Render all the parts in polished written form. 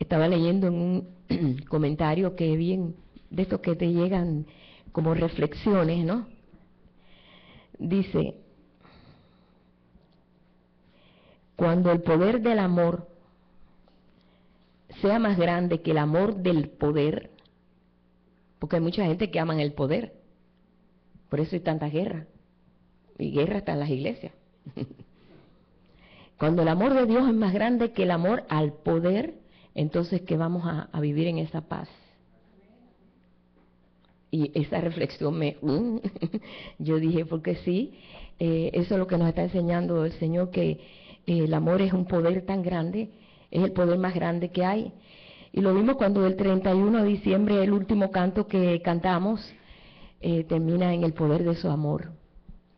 Estaba leyendo en un comentario que bien, de estos que te llegan como reflexiones, ¿no? Dice, cuando el poder del amor sea más grande que el amor del poder, porque hay mucha gente que aman el poder, por eso hay tanta guerra, y guerra está en las iglesias. Cuando el amor de Dios es más grande que el amor al poder, entonces que vamos a vivir en esa paz. Y esa reflexión yo dije, porque sí, eso es lo que nos está enseñando el Señor, que el amor es un poder tan grande, es el poder más grande que hay. Y lo vimos cuando el 31 de diciembre, el último canto que cantamos, termina en el poder de su amor,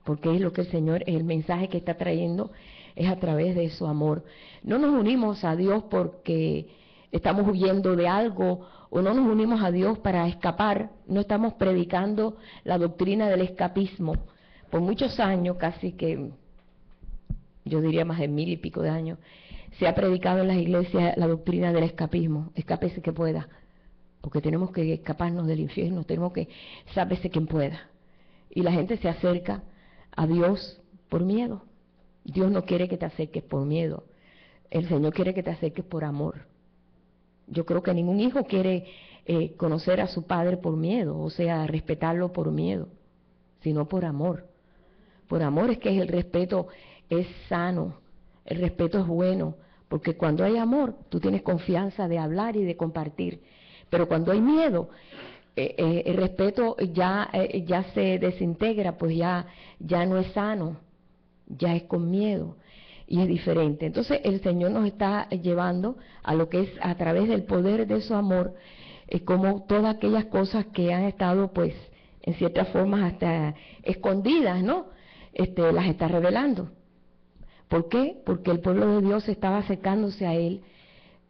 porque es lo que el Señor, el mensaje que está trayendo es a través de su amor. No nos unimos a Dios porque estamos huyendo de algo, o no nos unimos a Dios para escapar. No estamos predicando la doctrina del escapismo. Por muchos años, casi que yo diría más de 1000 y pico de años, se ha predicado en las iglesias la doctrina del escapismo. Escápese que pueda, porque tenemos que escaparnos del infierno, tenemos que sálvese quien pueda. Y la gente se acerca a Dios por miedo. Dios no quiere que te acerques por miedo, el Señor quiere que te acerques por amor. Yo creo que ningún hijo quiere conocer a su padre por miedo, o sea, respetarlo por miedo, sino por amor. Por amor es que el respeto es sano, el respeto es bueno, porque cuando hay amor, tú tienes confianza de hablar y de compartir. Pero cuando hay miedo, el respeto ya se desintegra, pues ya no es sano, ya es con miedo. Y es diferente. Entonces el Señor nos está llevando a lo que es a través del poder de su amor, como todas aquellas cosas que han estado pues en ciertas formas hasta escondidas, ¿no? Las está revelando. ¿Por qué? Porque el pueblo de Dios estaba acercándose a Él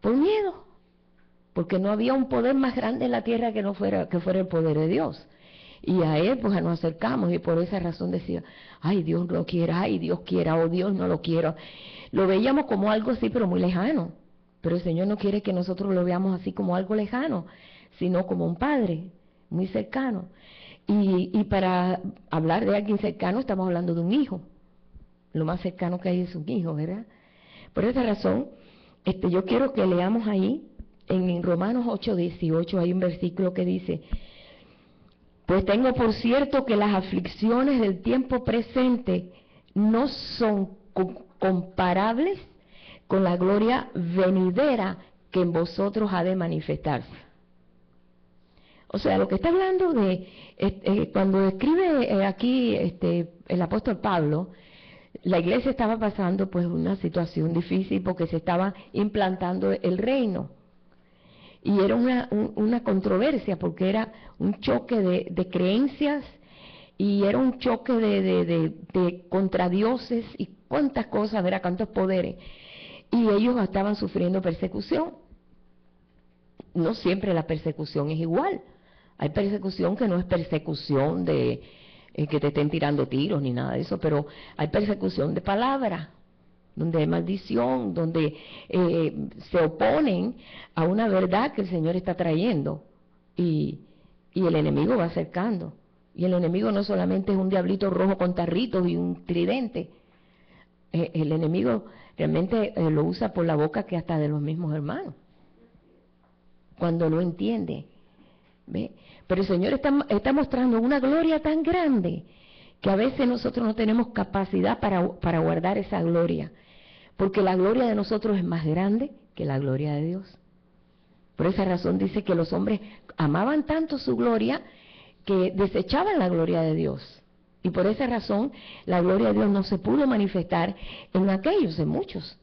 por miedo, porque no había un poder más grande en la tierra que fuera el poder de Dios. Y a Él pues nos acercamos, y por esa razón decía, ay, Dios lo quiera, ay, Dios quiera, o Dios no lo quiera. Lo veíamos como algo así, pero muy lejano. Pero el Señor no quiere que nosotros lo veamos así como algo lejano, sino como un Padre muy cercano. Y para hablar de alguien cercano, estamos hablando de un hijo. Lo más cercano que hay es un hijo, ¿verdad? Por esa razón, yo quiero que leamos ahí, en Romanos 8:18, hay un versículo que dice, pues tengo por cierto que las aflicciones del tiempo presente no son comparables con la gloria venidera que en vosotros ha de manifestarse. O sea, lo que está hablando de, cuando escribe aquí el apóstol Pablo, la iglesia estaba pasando pues una situación difícil porque se estaba implantando el reino. Y era una controversia porque era un choque de creencias y era un choque de contradioses y cuántas cosas, ¿verdad? Cuántos poderes. Y ellos estaban sufriendo persecución. No siempre la persecución es igual. Hay persecución que no es persecución de que te estén tirando tiros ni nada de eso, pero hay persecución de palabra, donde hay maldición, donde se oponen a una verdad que el Señor está trayendo, y el enemigo va acercando, y el enemigo no solamente es un diablito rojo con tarritos y un tridente, el enemigo realmente lo usa por la boca que hasta de los mismos hermanos, cuando no entiende, ¿ve? Pero el Señor está mostrando una gloria tan grande que a veces nosotros no tenemos capacidad para guardar esa gloria, porque la gloria de nosotros es más grande que la gloria de Dios. Por esa razón dice que los hombres amaban tanto su gloria que desechaban la gloria de Dios. Y por esa razón la gloria de Dios no se pudo manifestar en aquellos, en muchos.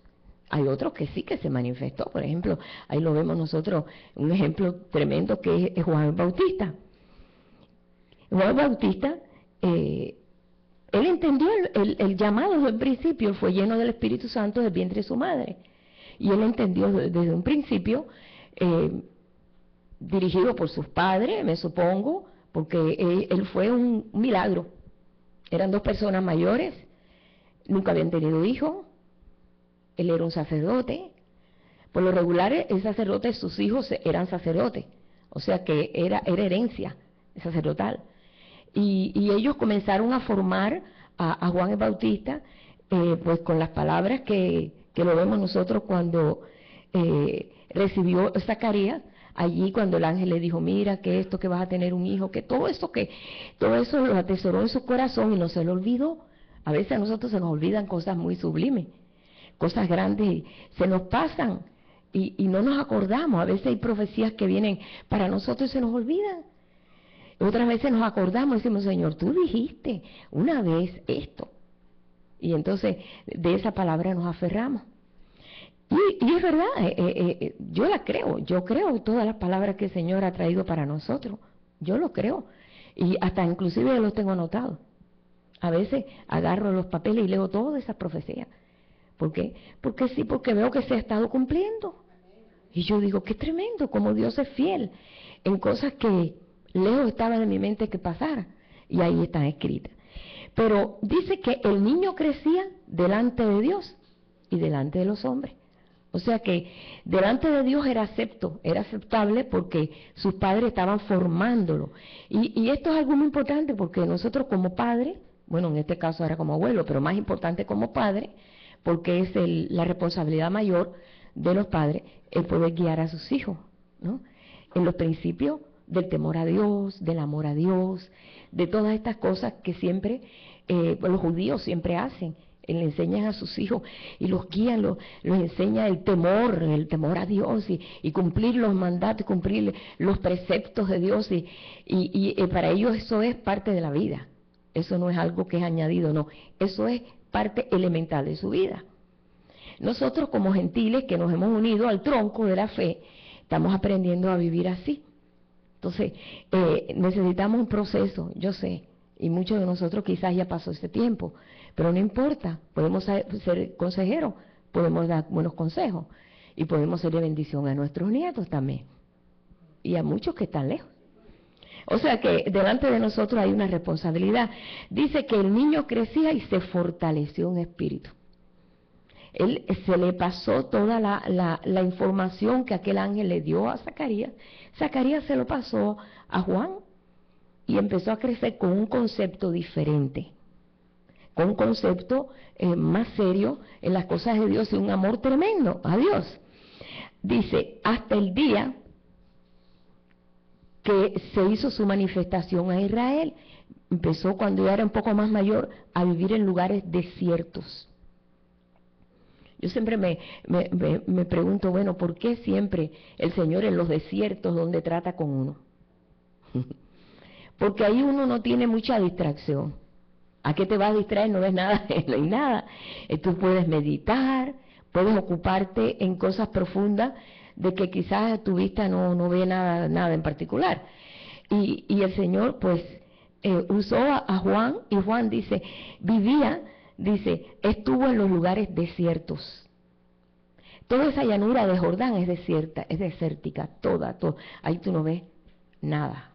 Hay otros que sí que se manifestó. Por ejemplo, ahí lo vemos nosotros, un ejemplo tremendo que es Juan el Bautista. Juan el Bautista, él entendió el llamado desde el principio, fue lleno del Espíritu Santo del vientre de su madre. Y él entendió desde un principio, dirigido por sus padres, me supongo, porque él fue un milagro. Eran dos personas mayores, nunca habían tenido hijos, él era un sacerdote. Por lo regular, el sacerdote, sus hijos eran sacerdotes, o sea que era herencia sacerdotal. Y ellos comenzaron a formar a Juan el Bautista, pues con las palabras que lo vemos nosotros cuando recibió Zacarías, allí cuando el ángel le dijo, mira, que esto, que vas a tener un hijo, que todo eso lo atesoró en su corazón y no se lo olvidó. A veces a nosotros se nos olvidan cosas muy sublimes, cosas grandes, se nos pasan y no nos acordamos. A veces hay profecías que vienen para nosotros y se nos olvidan. Otras veces nos acordamos y decimos, Señor, tú dijiste una vez esto. Y entonces de esa palabra nos aferramos. Y es verdad, yo la creo, yo creo todas las palabras que el Señor ha traído para nosotros. Yo lo creo. Y hasta inclusive los tengo anotados. A veces agarro los papeles y leo todas esas profecías. ¿Por qué? Porque sí, porque veo que se ha estado cumpliendo. Y yo digo, qué tremendo, como Dios es fiel en cosas que lejos estaban en mi mente que pasara. Y ahí están escritas. Pero dice que el niño crecía delante de Dios y delante de los hombres. O sea que delante de Dios era aceptable porque sus padres estaban formándolo. Y esto es algo muy importante porque nosotros como padres, bueno, en este caso era como abuelo, pero más importante como padre, porque es la responsabilidad mayor de los padres, el poder guiar a sus hijos, ¿no? En los principios del temor a Dios, del amor a Dios, de todas estas cosas que siempre los judíos siempre hacen. Le enseñan a sus hijos y los guían, los enseña el temor a Dios y cumplir los mandatos, cumplir los preceptos de Dios y para ellos eso es parte de la vida. Eso no es algo que es añadido, no, eso es parte elemental de su vida. Nosotros como gentiles que nos hemos unido al tronco de la fe, estamos aprendiendo a vivir así. Entonces, necesitamos un proceso, yo sé, y muchos de nosotros quizás ya pasó ese tiempo, pero no importa, podemos ser consejeros, podemos dar buenos consejos y podemos ser de bendición a nuestros nietos también y a muchos que están lejos. O sea que delante de nosotros hay una responsabilidad. Dice que el niño crecía y se fortaleció en espíritu. Él se le pasó toda la información que aquel ángel le dio a Zacarías. Zacarías se lo pasó a Juan y empezó a crecer con un concepto diferente, con un concepto más serio en las cosas de Dios y un amor tremendo a Dios. Dice, hasta el día que se hizo su manifestación a Israel, empezó cuando ya era un poco más mayor a vivir en lugares desiertos. Yo siempre me pregunto, bueno, ¿por qué siempre el Señor en los desiertos donde trata con uno? Porque ahí uno no tiene mucha distracción. ¿A qué te vas a distraer? No ves nada, no hay nada. Tú puedes meditar, puedes ocuparte en cosas profundas de que quizás tu vista no ve nada en particular. Y el Señor pues usó a Juan, y Juan dice, estuvo en los lugares desiertos. Toda esa llanura de Jordán es desértica, toda. Ahí tú no ves nada.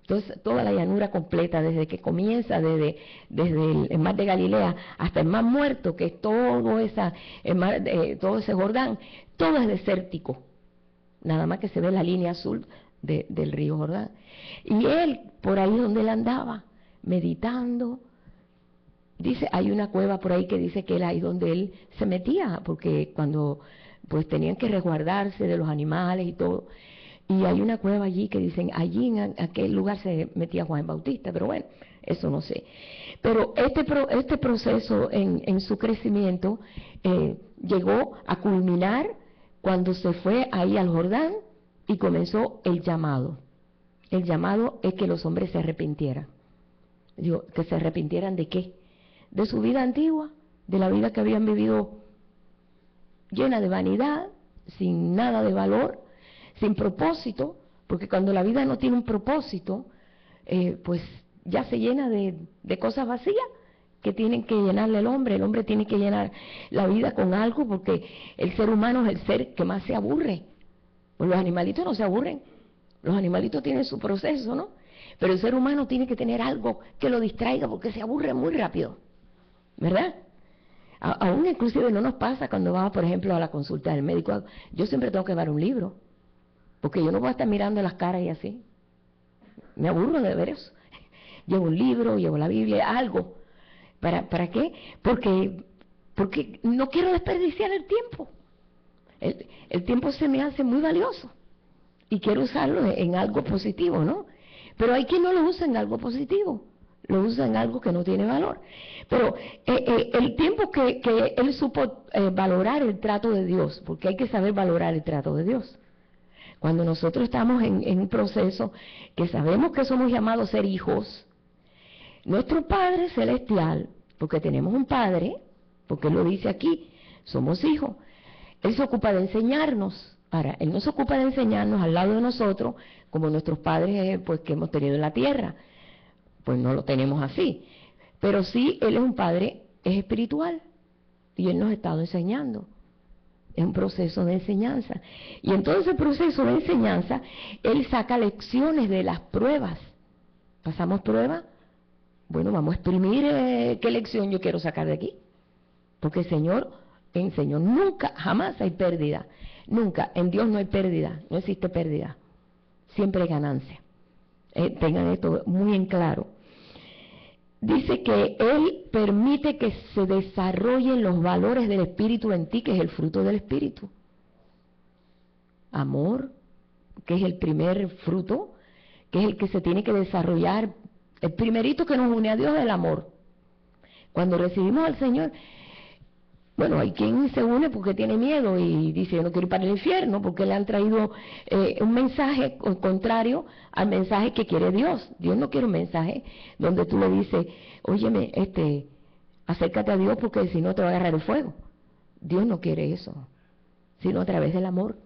Entonces, toda la llanura completa, desde que comienza, desde el mar de Galilea hasta el mar Muerto, que es todo ese Jordán, todo es desértico. Nada más que se ve la línea azul del río Jordán. Y él, por ahí donde él andaba, meditando, dice, hay una cueva por ahí que dice que era ahí donde él se metía, porque cuando pues tenían que resguardarse de los animales y todo. Y hay una cueva allí que dicen, allí en aquel lugar se metía Juan Bautista, pero bueno, eso no sé. Pero este proceso en su crecimiento llegó a culminar cuando se fue ahí al Jordán y comenzó el llamado. El llamado es que los hombres se arrepintieran. Digo, ¿que se arrepintieran de qué? De su vida antigua, de la vida que habían vivido llena de vanidad, sin nada de valor, sin propósito, porque cuando la vida no tiene un propósito, pues ya se llena de cosas vacías que tienen que llenarle el hombre tiene que llenar la vida con algo, porque el ser humano es el ser que más se aburre. Pues los animalitos no se aburren, los animalitos tienen su proceso, ¿no? Pero el ser humano tiene que tener algo que lo distraiga porque se aburre muy rápido, ¿verdad? Aún inclusive no nos pasa cuando vamos, por ejemplo, a la consulta del médico. Yo siempre tengo que llevar un libro, porque yo no voy a estar mirando las caras y así. Me aburro de ver eso. Llevo un libro, llevo la Biblia, algo. ¿Para qué? Porque no quiero desperdiciar el tiempo. El tiempo se me hace muy valioso y quiero usarlo en algo positivo, ¿no? Pero hay quien no lo usa en algo positivo, lo usa en algo que no tiene valor. Pero el tiempo que él supo valorar el trato de Dios, porque hay que saber valorar el trato de Dios. Cuando nosotros estamos en un proceso que sabemos que somos llamados a ser hijos, nuestro Padre Celestial, porque tenemos un Padre, porque Él lo dice aquí, somos hijos, Él se ocupa de enseñarnos. Ahora, Él no se ocupa de enseñarnos al lado de nosotros, como nuestros padres pues que hemos tenido en la tierra, pues no lo tenemos así. Pero sí, Él es un Padre, es espiritual, y Él nos ha estado enseñando. Es un proceso de enseñanza. Y en todo ese proceso de enseñanza, Él saca lecciones de las pruebas. ¿Pasamos pruebas? Bueno, vamos a exprimir qué lección yo quiero sacar de aquí. Porque el Señor enseñó, nunca, jamás hay pérdida. Nunca, en Dios no hay pérdida, no existe pérdida. Siempre hay ganancia. Tengan esto muy en claro. Dice que Él permite que se desarrollen los valores del Espíritu en ti, que es el fruto del Espíritu. Amor, que es el primer fruto, que es el que se tiene que desarrollar. El primerito que nos une a Dios es el amor. Cuando recibimos al Señor, bueno, hay quien se une porque tiene miedo y dice, yo no quiero ir para el infierno, porque le han traído un mensaje contrario al mensaje que quiere Dios. Dios no quiere un mensaje donde tú le dices, óyeme, acércate a Dios porque si no te va a agarrar el fuego. Dios no quiere eso, sino a través del amor.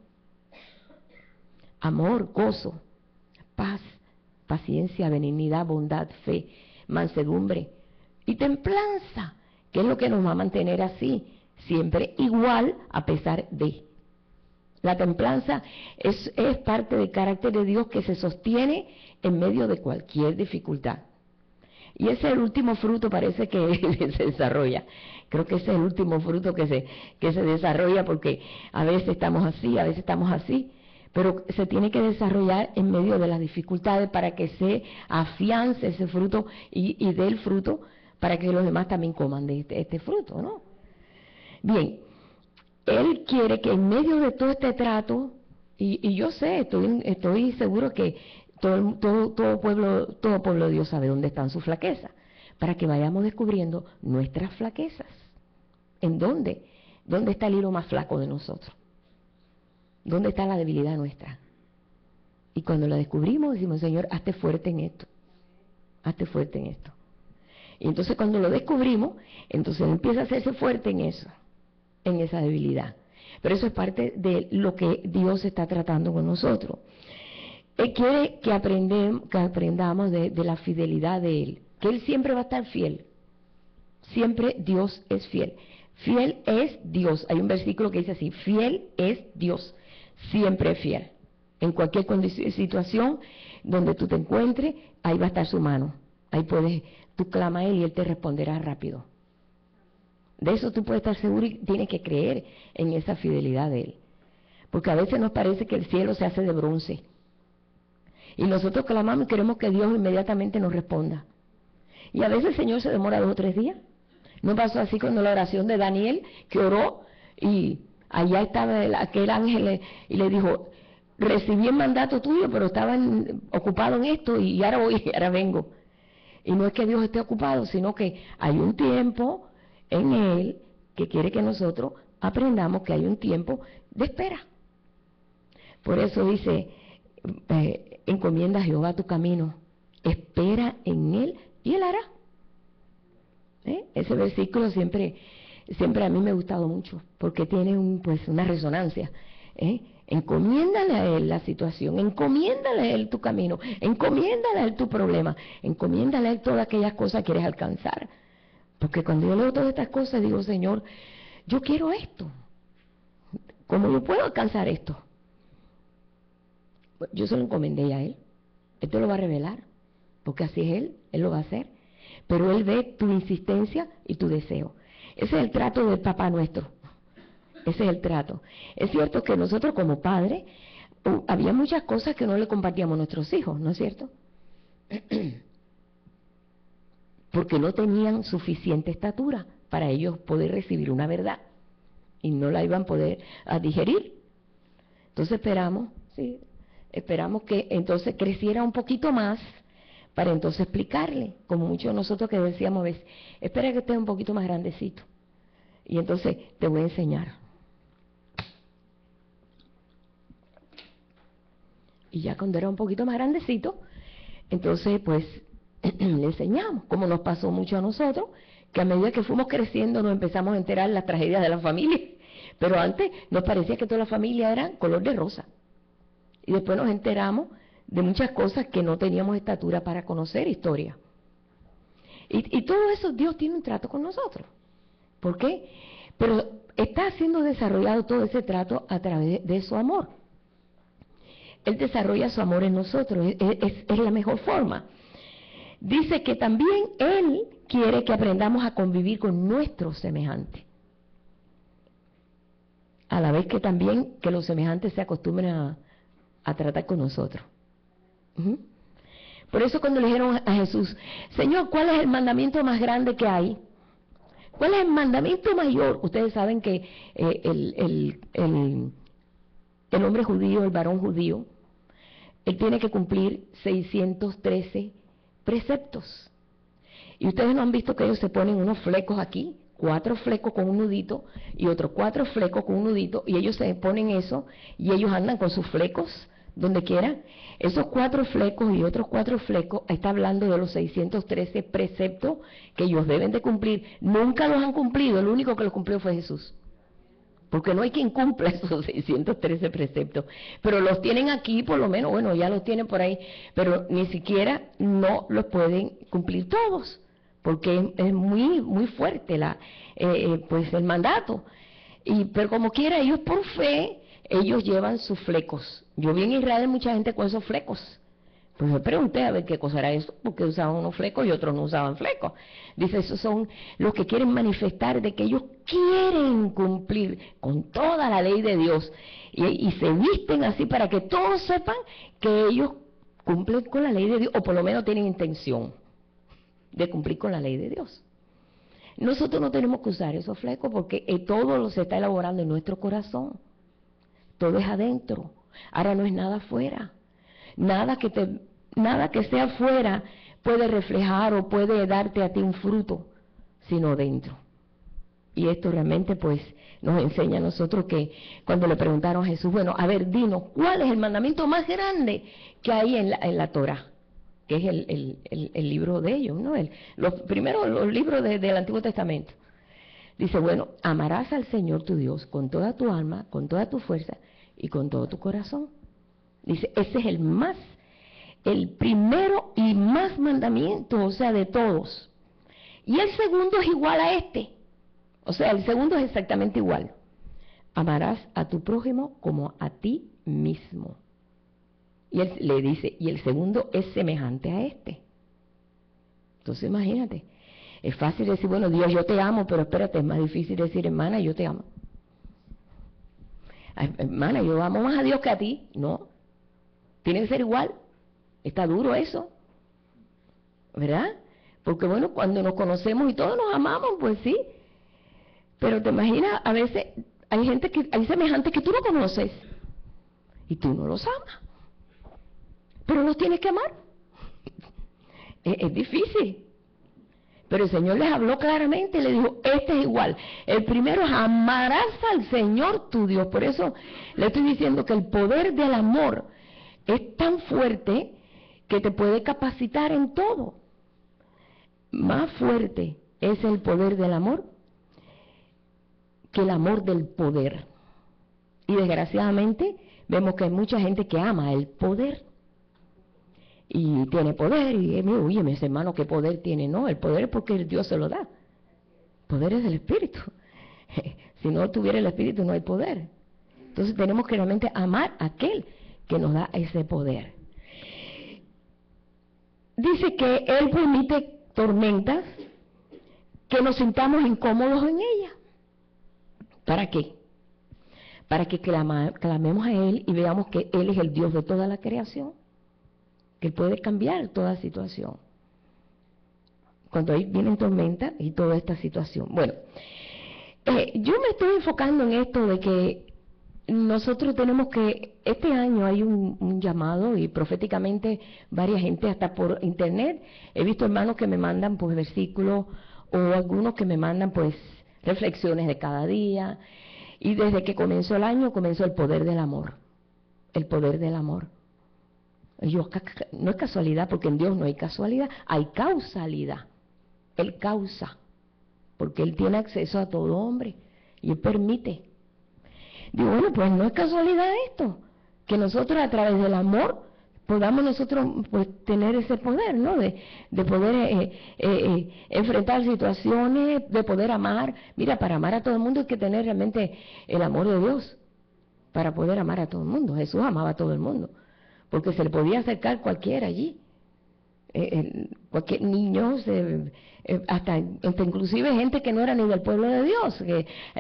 Amor, gozo, paz, paciencia, benignidad, bondad, fe, mansedumbre y templanza, que es lo que nos va a mantener así, siempre igual a pesar de. La templanza es parte del carácter de Dios que se sostiene en medio de cualquier dificultad. Y ese es el último fruto, parece que se desarrolla. Creo que ese es el último fruto que se desarrolla, porque a veces estamos así, a veces estamos así, pero se tiene que desarrollar en medio de las dificultades para que se afiance ese fruto y dé el fruto para que los demás también coman de este fruto, ¿no? Bien, Él quiere que en medio de todo este trato, y yo sé, estoy seguro que todo pueblo de Dios sabe dónde están sus flaquezas, para que vayamos descubriendo nuestras flaquezas. ¿En dónde? ¿Dónde está el hilo más flaco de nosotros? ¿Dónde está la debilidad nuestra? Y cuando la descubrimos, decimos, Señor, hazte fuerte en esto. Hazte fuerte en esto. Y entonces cuando lo descubrimos, entonces Él empieza a hacerse fuerte en eso, en esa debilidad. Pero eso es parte de lo que Dios está tratando con nosotros. Él quiere que aprendamos de la fidelidad de Él, que Él siempre va a estar fiel. Siempre Dios es fiel. Fiel es Dios. Hay un versículo que dice así, fiel es Dios. Siempre es fiel. En cualquier situación donde tú te encuentres, ahí va a estar su mano. Ahí tú clama a Él y Él te responderá rápido. De eso tú puedes estar seguro y tienes que creer en esa fidelidad de Él. Porque a veces nos parece que el cielo se hace de bronce. Y nosotros clamamos y queremos que Dios inmediatamente nos responda. Y a veces el Señor se demora 2 o 3 días. ¿No pasó así con la oración de Daniel, que oró y allá estaba aquel ángel y le dijo, recibí el mandato tuyo, pero estaban ocupados en esto y ahora voy, ahora vengo? Y no es que Dios esté ocupado, sino que hay un tiempo en Él que quiere que nosotros aprendamos que hay un tiempo de espera. Por eso dice, encomienda a Jehová tu camino, espera en Él y Él hará. Ese versículo siempre a mí me ha gustado mucho, porque tiene una resonancia. Encomiéndale a Él la situación, encomiéndale a Él tu camino, encomiéndale a Él tu problema, encomiéndale a Él todas aquellas cosas que quieres alcanzar. Porque cuando yo leo todas estas cosas, digo, Señor, yo quiero esto. ¿Cómo yo puedo alcanzar esto? Yo se lo encomendé a Él. Él te lo va a revelar, porque así es Él lo va a hacer. Pero Él ve tu insistencia y tu deseo. Ese es el trato del Papá nuestro. Ese es el trato. Es cierto que nosotros como padres, había muchas cosas que no le compartíamos a nuestros hijos, ¿no es cierto? Porque no tenían suficiente estatura para ellos poder recibir una verdad y no la iban a poder digerir. Entonces esperamos que entonces creciera un poquito más para entonces explicarle, como muchos de nosotros que decíamos a veces, espera que estés un poquito más grandecito y entonces te voy a enseñar. Y ya cuando era un poquito más grandecito, entonces pues le enseñamos, como nos pasó mucho a nosotros, que a medida que fuimos creciendo nos empezamos a enterar las tragedias de la familia. Pero antes nos parecía que toda la familia era color de rosa. Y después nos enteramos de muchas cosas que no teníamos estatura para conocer historia. Y todo eso, Dios tiene un trato con nosotros. ¿Por qué? Pero está siendo desarrollado todo ese trato a través de su amor. Él desarrolla su amor en nosotros, es la mejor forma. Dice que también Él quiere que aprendamos a convivir con nuestros semejantes. A la vez que también que los semejantes se acostumbren a tratar con nosotros. Por eso cuando le dijeron a Jesús, Señor, ¿cuál es el mandamiento más grande que hay? ¿Cuál es el mandamiento mayor? Ustedes saben que el hombre judío, el varón judío, él tiene que cumplir 613 preceptos. Y ustedes no han visto que ellos se ponen unos flecos aquí, 4 flecos con un nudito y otros 4 flecos con un nudito, y ellos se ponen eso y ellos andan con sus flecos donde quiera. Esos 4 flecos y otros 4 flecos, está hablando de los 613 preceptos que ellos deben de cumplir. Nunca los han cumplido, el único que los cumplió fue Jesús. Porque no hay quien cumpla esos 613 preceptos. Pero los tienen aquí, por lo menos, bueno, ya los tienen por ahí, pero ni siquiera no los pueden cumplir todos, porque es muy muy fuerte pues el mandato. Pero como quiera, ellos por fe, ellos llevan sus flecos. Yo vi en Israel mucha gente con esos flecos. Pues me pregunté a ver qué cosa era eso, porque usaban unos flecos y otros no usaban flecos. Dice, esos son los que quieren manifestar de que ellos quieren cumplir con toda la ley de Dios. Y se visten así para que todos sepan que ellos cumplen con la ley de Dios, o por lo menos tienen intención de cumplir con la ley de Dios. Nosotros no tenemos que usar esos flecos porque todo lo se está elaborando en nuestro corazón. Todo es adentro. Ahora no es nada afuera. Nada que sea afuera puede reflejar o puede darte a ti un fruto, sino dentro. Y esto realmente pues nos enseña a nosotros que cuando le preguntaron a Jesús, bueno, a ver, dinos, ¿cuál es el mandamiento más grande que hay en la Torá? Que es el libro de ellos, ¿no? Los libros del Antiguo Testamento. Dice, bueno, amarás al Señor tu Dios con toda tu alma, con toda tu fuerza y con todo tu corazón. Dice, ese es el primero y más mandamiento, o sea, de todos. Y el segundo es igual a este. O sea, el segundo es exactamente igual. Amarás a tu prójimo como a ti mismo. Y él le dice, y el segundo es semejante a este. Entonces imagínate, es fácil decir, bueno, Dios, yo te amo, pero espérate, es más difícil decir, hermana, yo te amo. Ay, hermana, yo amo más a Dios que a ti. No, tiene que ser igual. Está duro eso, ¿verdad? Porque bueno, cuando nos conocemos y todos nos amamos, pues sí. Pero te imaginas, a veces hay semejantes que tú no conoces y tú no los amas, pero los tienes que amar. Es difícil. Pero el Señor les habló claramente, le dijo, este es igual. El primero es amarás al Señor tu Dios. Por eso le estoy diciendo que el poder del amor es tan fuerte que te puede capacitar en todo. Más fuerte es el poder del amor que el amor del poder. Y desgraciadamente vemos que hay mucha gente que ama el poder. Y tiene poder, y oye, mis hermanos, ¿qué poder tiene? No, el poder es porque Dios se lo da. El poder es del Espíritu. Si no tuviera el Espíritu no hay poder. Entonces tenemos que realmente amar a aquel que nos da ese poder. Dice que Él permite tormentas que nos sintamos incómodos en ella. ¿Para qué? Para que clamemos a Él y veamos que Él es el Dios de toda la creación, que Él puede cambiar toda situación. Cuando ahí vienen tormentas y toda esta situación. Bueno, yo me estoy enfocando en esto de que nosotros tenemos que, este año hay un llamado y proféticamente varias gente, hasta por internet, he visto hermanos que me mandan pues versículos o algunos que me mandan pues reflexiones de cada día. Y desde que comenzó el año, comenzó el poder del amor. El poder del amor. Y yo, no es casualidad, porque en Dios no hay casualidad, hay causalidad. Él causa, porque Él tiene acceso a todo hombre, y Él permite. Digo, bueno, pues no es casualidad esto, que nosotros a través del amor podamos nosotros pues tener ese poder, ¿no? De poder enfrentar situaciones, de poder amar. Mira, para amar a todo el mundo hay que tener realmente el amor de Dios, para poder amar a todo el mundo. Jesús amaba a todo el mundo, porque se le podía acercar cualquiera allí, cualquier niño, hasta inclusive gente que no era ni del pueblo de Dios,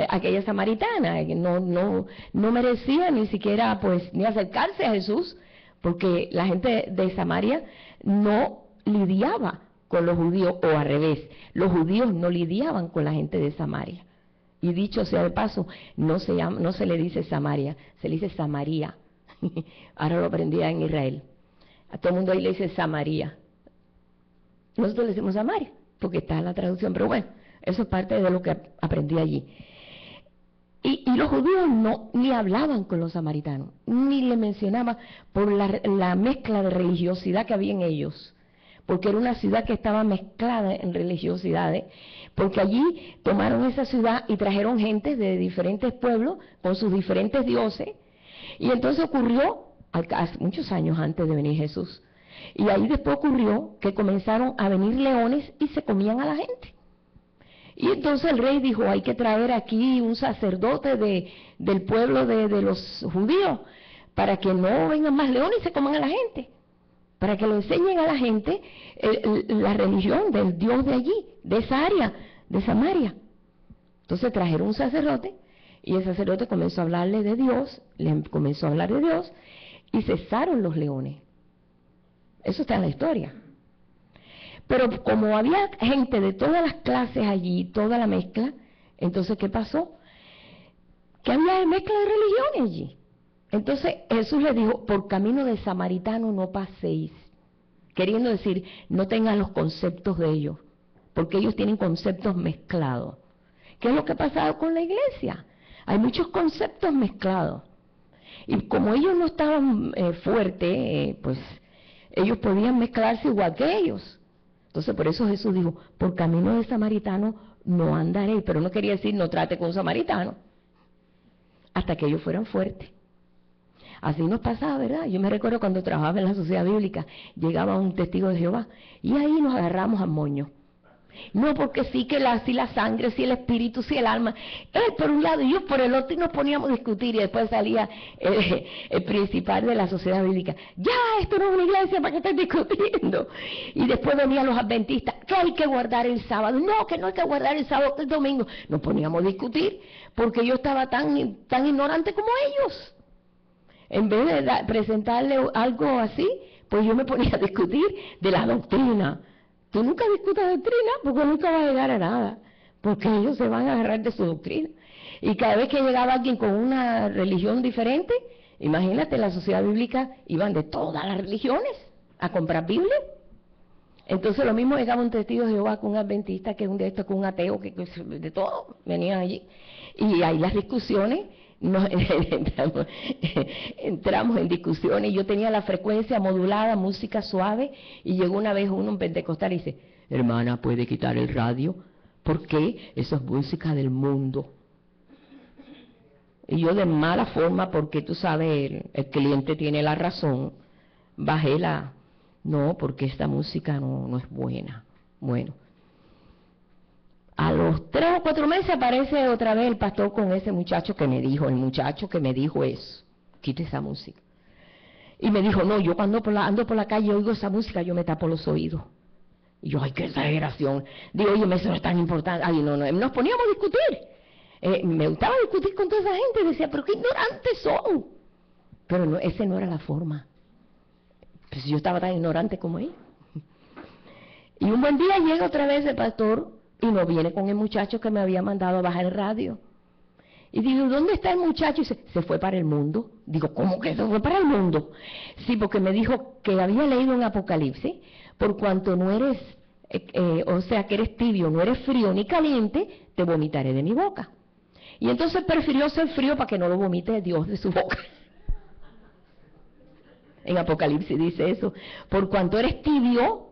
aquella samaritana, que no merecía ni siquiera pues ni acercarse a Jesús, porque la gente de Samaria no lidiaba con los judíos, o al revés, los judíos no lidiaban con la gente de Samaria. Y dicho sea de paso, no se le dice Samaria, se le dice Samaria. Ahora lo aprendí en Israel. A todo el mundo ahí le dice Samaria. Nosotros le decimos Samaria, porque está en la traducción, pero bueno, eso es parte de lo que aprendí allí. Y los judíos ni hablaban con los samaritanos, ni le mencionaban por la mezcla de religiosidad que había en ellos, porque era una ciudad que estaba mezclada en religiosidades, porque allí tomaron esa ciudad y trajeron gente de diferentes pueblos con sus diferentes dioses, y entonces ocurrió, hace muchos años antes de venir Jesús, y ahí después ocurrió que comenzaron a venir leones y se comían a la gente. Y entonces el rey dijo, hay que traer aquí un sacerdote del pueblo de los judíos, para que no vengan más leones y se coman a la gente, para que le enseñen a la gente la religión del Dios de allí, de esa área, de Samaria. Entonces trajeron un sacerdote, y el sacerdote comenzó a hablarle de Dios, le comenzó a hablar de Dios, y cesaron los leones. Eso está en la historia. Pero como había gente de todas las clases allí, toda la mezcla, entonces ¿qué pasó? Que había mezcla de religiones allí. Entonces Jesús le dijo, por camino de samaritano no paséis. Queriendo decir, no tengan los conceptos de ellos, porque ellos tienen conceptos mezclados. ¿Qué es lo que ha pasado con la iglesia? Hay muchos conceptos mezclados. Y como ellos no estaban fuertes, pues ellos podían mezclarse igual que ellos. Entonces por eso Jesús dijo, por camino de samaritano no andaré, pero no quería decir no trate con un samaritano, hasta que ellos fueran fuertes. Así nos pasaba, ¿verdad? Yo me recuerdo cuando trabajaba en la sociedad bíblica, llegaba un testigo de Jehová, y ahí nos agarramos a moño. No, porque sí que sí la sangre, sí el espíritu, sí el alma, él por un lado y yo por el otro, y nos poníamos a discutir, y después salía el principal de la sociedad bíblica, ya, esto no es una iglesia para que estén discutiendo. Y después venían los adventistas, que hay que guardar el sábado, no, que no hay que guardar el sábado, el domingo. Nos poníamos a discutir, porque yo estaba tan ignorante como ellos. En vez de presentarle algo así, pues yo me ponía a discutir de la doctrina. Tú nunca discutas doctrina, porque nunca vas a llegar a nada, porque ellos se van a agarrar de su doctrina. Y cada vez que llegaba alguien con una religión diferente, imagínate, la sociedad bíblica iban de todas las religiones a comprar Biblia. Entonces lo mismo llegaba un testigo de Jehová con un adventista, que un de estos, con un ateo, que de todo, venían allí. Y ahí las discusiones, entramos en discusiones, y yo tenía la frecuencia modulada, música suave, y llegó una vez un pentecostal y dice, hermana, ¿puede quitar el radio? ¿Por qué? Eso es música del mundo. Y yo de mala forma, porque tú sabes, el cliente tiene la razón, bajé no, porque esta música no es buena. Bueno, a los 3 o 4 meses aparece otra vez el pastor con ese muchacho que me dijo, eso, quite esa música. Y me dijo, no, yo cuando ando por la calle oigo esa música, yo me tapo los oídos. Y yo, ay, qué exageración. Digo, oye, eso no es tan importante. Ay, no, nos poníamos a discutir. Me gustaba discutir con toda esa gente y decía, pero qué ignorantes son. Pero no, esa no era la forma. Pues yo estaba tan ignorante como él. Y un buen día llega otra vez el pastor y no viene con el muchacho que me había mandado a bajar el radio. Y digo, ¿dónde está el muchacho? Y se fue para el mundo. Digo, ¿cómo que se fue para el mundo? Sí, porque me dijo que había leído en Apocalipsis, por cuanto no eres, o sea, que eres tibio, no eres frío ni caliente, te vomitaré de mi boca. Y entonces prefirió ser frío para que no lo vomite Dios de su boca. En Apocalipsis dice eso, por cuanto eres tibio,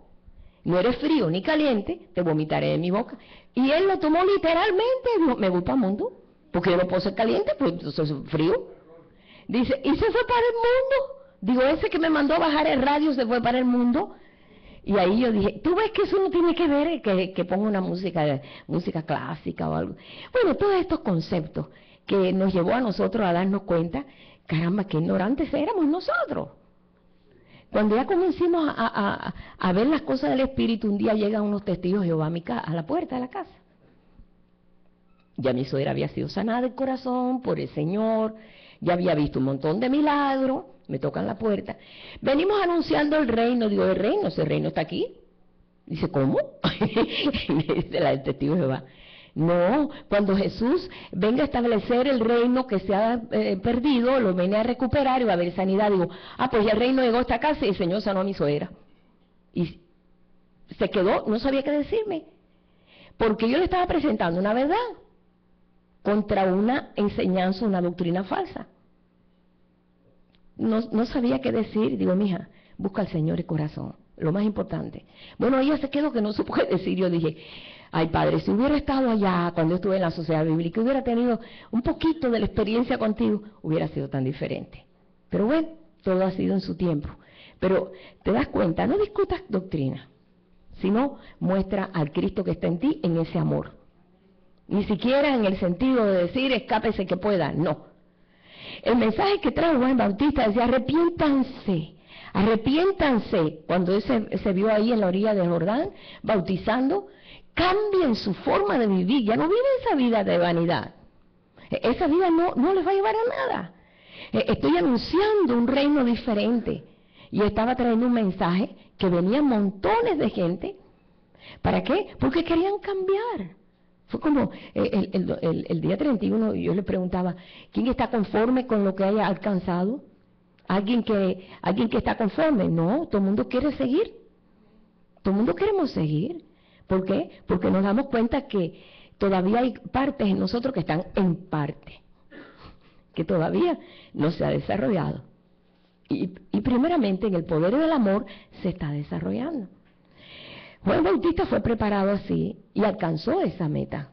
no eres frío ni caliente, te vomitaré de mi boca. Y él lo tomó literalmente, dijo, me voy para el mundo. Porque yo no puedo ser caliente, pues soy frío. Dice, y se fue para el mundo. Digo, ese que me mandó a bajar el radio se fue para el mundo. Y ahí yo dije, ¿tú ves que eso no tiene que ver que ponga una música clásica o algo? Bueno, todos estos conceptos que nos llevó a nosotros a darnos cuenta, caramba, qué ignorantes éramos nosotros. Cuando ya comencimos a ver las cosas del Espíritu, un día llegan unos testigos de Jehová a la puerta de la casa. Ya mi suegra había sido sanada del corazón por el Señor, ya había visto un montón de milagros, me tocan la puerta. Venimos anunciando el reino, digo, ese reino está aquí. Dice, ¿cómo? Dice la del testigo de Jehová. No, cuando Jesús venga a establecer el reino que se ha perdido, lo viene a recuperar y va a haber sanidad. Digo, pues ya el reino llegó a esta casa y el Señor sanó a mi suegra. Y se quedó, no sabía qué decirme, porque yo le estaba presentando una verdad contra una enseñanza, una doctrina falsa. No sabía qué decir. Digo, mija, busca al Señor el corazón, lo más importante. Bueno, ella se quedó que no supo qué decir. Yo dije, ay Padre, si hubiera estado allá cuando yo estuve en la sociedad bíblica, hubiera tenido un poquito de la experiencia contigo, hubiera sido tan diferente. Pero bueno, todo ha sido en su tiempo. Pero te das cuenta, no discutas doctrina, sino muestra al Cristo que está en ti en ese amor. Ni siquiera en el sentido de decir, escápese que pueda, no. El mensaje que trae Juan Bautista decía, arrepiéntanse, arrepiéntanse. Cuando él se vio ahí en la orilla del Jordán, bautizando, cambien su forma de vivir, ya no viven esa vida de vanidad. Esa vida no les va a llevar a nada. Estoy anunciando un reino diferente. Y estaba trayendo un mensaje que venían montones de gente. ¿Para qué? Porque querían cambiar. Fue como el día 31, yo le preguntaba, ¿quién está conforme con lo que haya alcanzado? ¿Alguien que está conforme? No, todo el mundo quiere seguir. Todo el mundo queremos seguir. ¿Por qué? Porque nos damos cuenta que todavía hay partes en nosotros que están en parte, que todavía no se ha desarrollado. Y primeramente en el poder del amor se está desarrollando. Juan Bautista fue preparado así y alcanzó esa meta.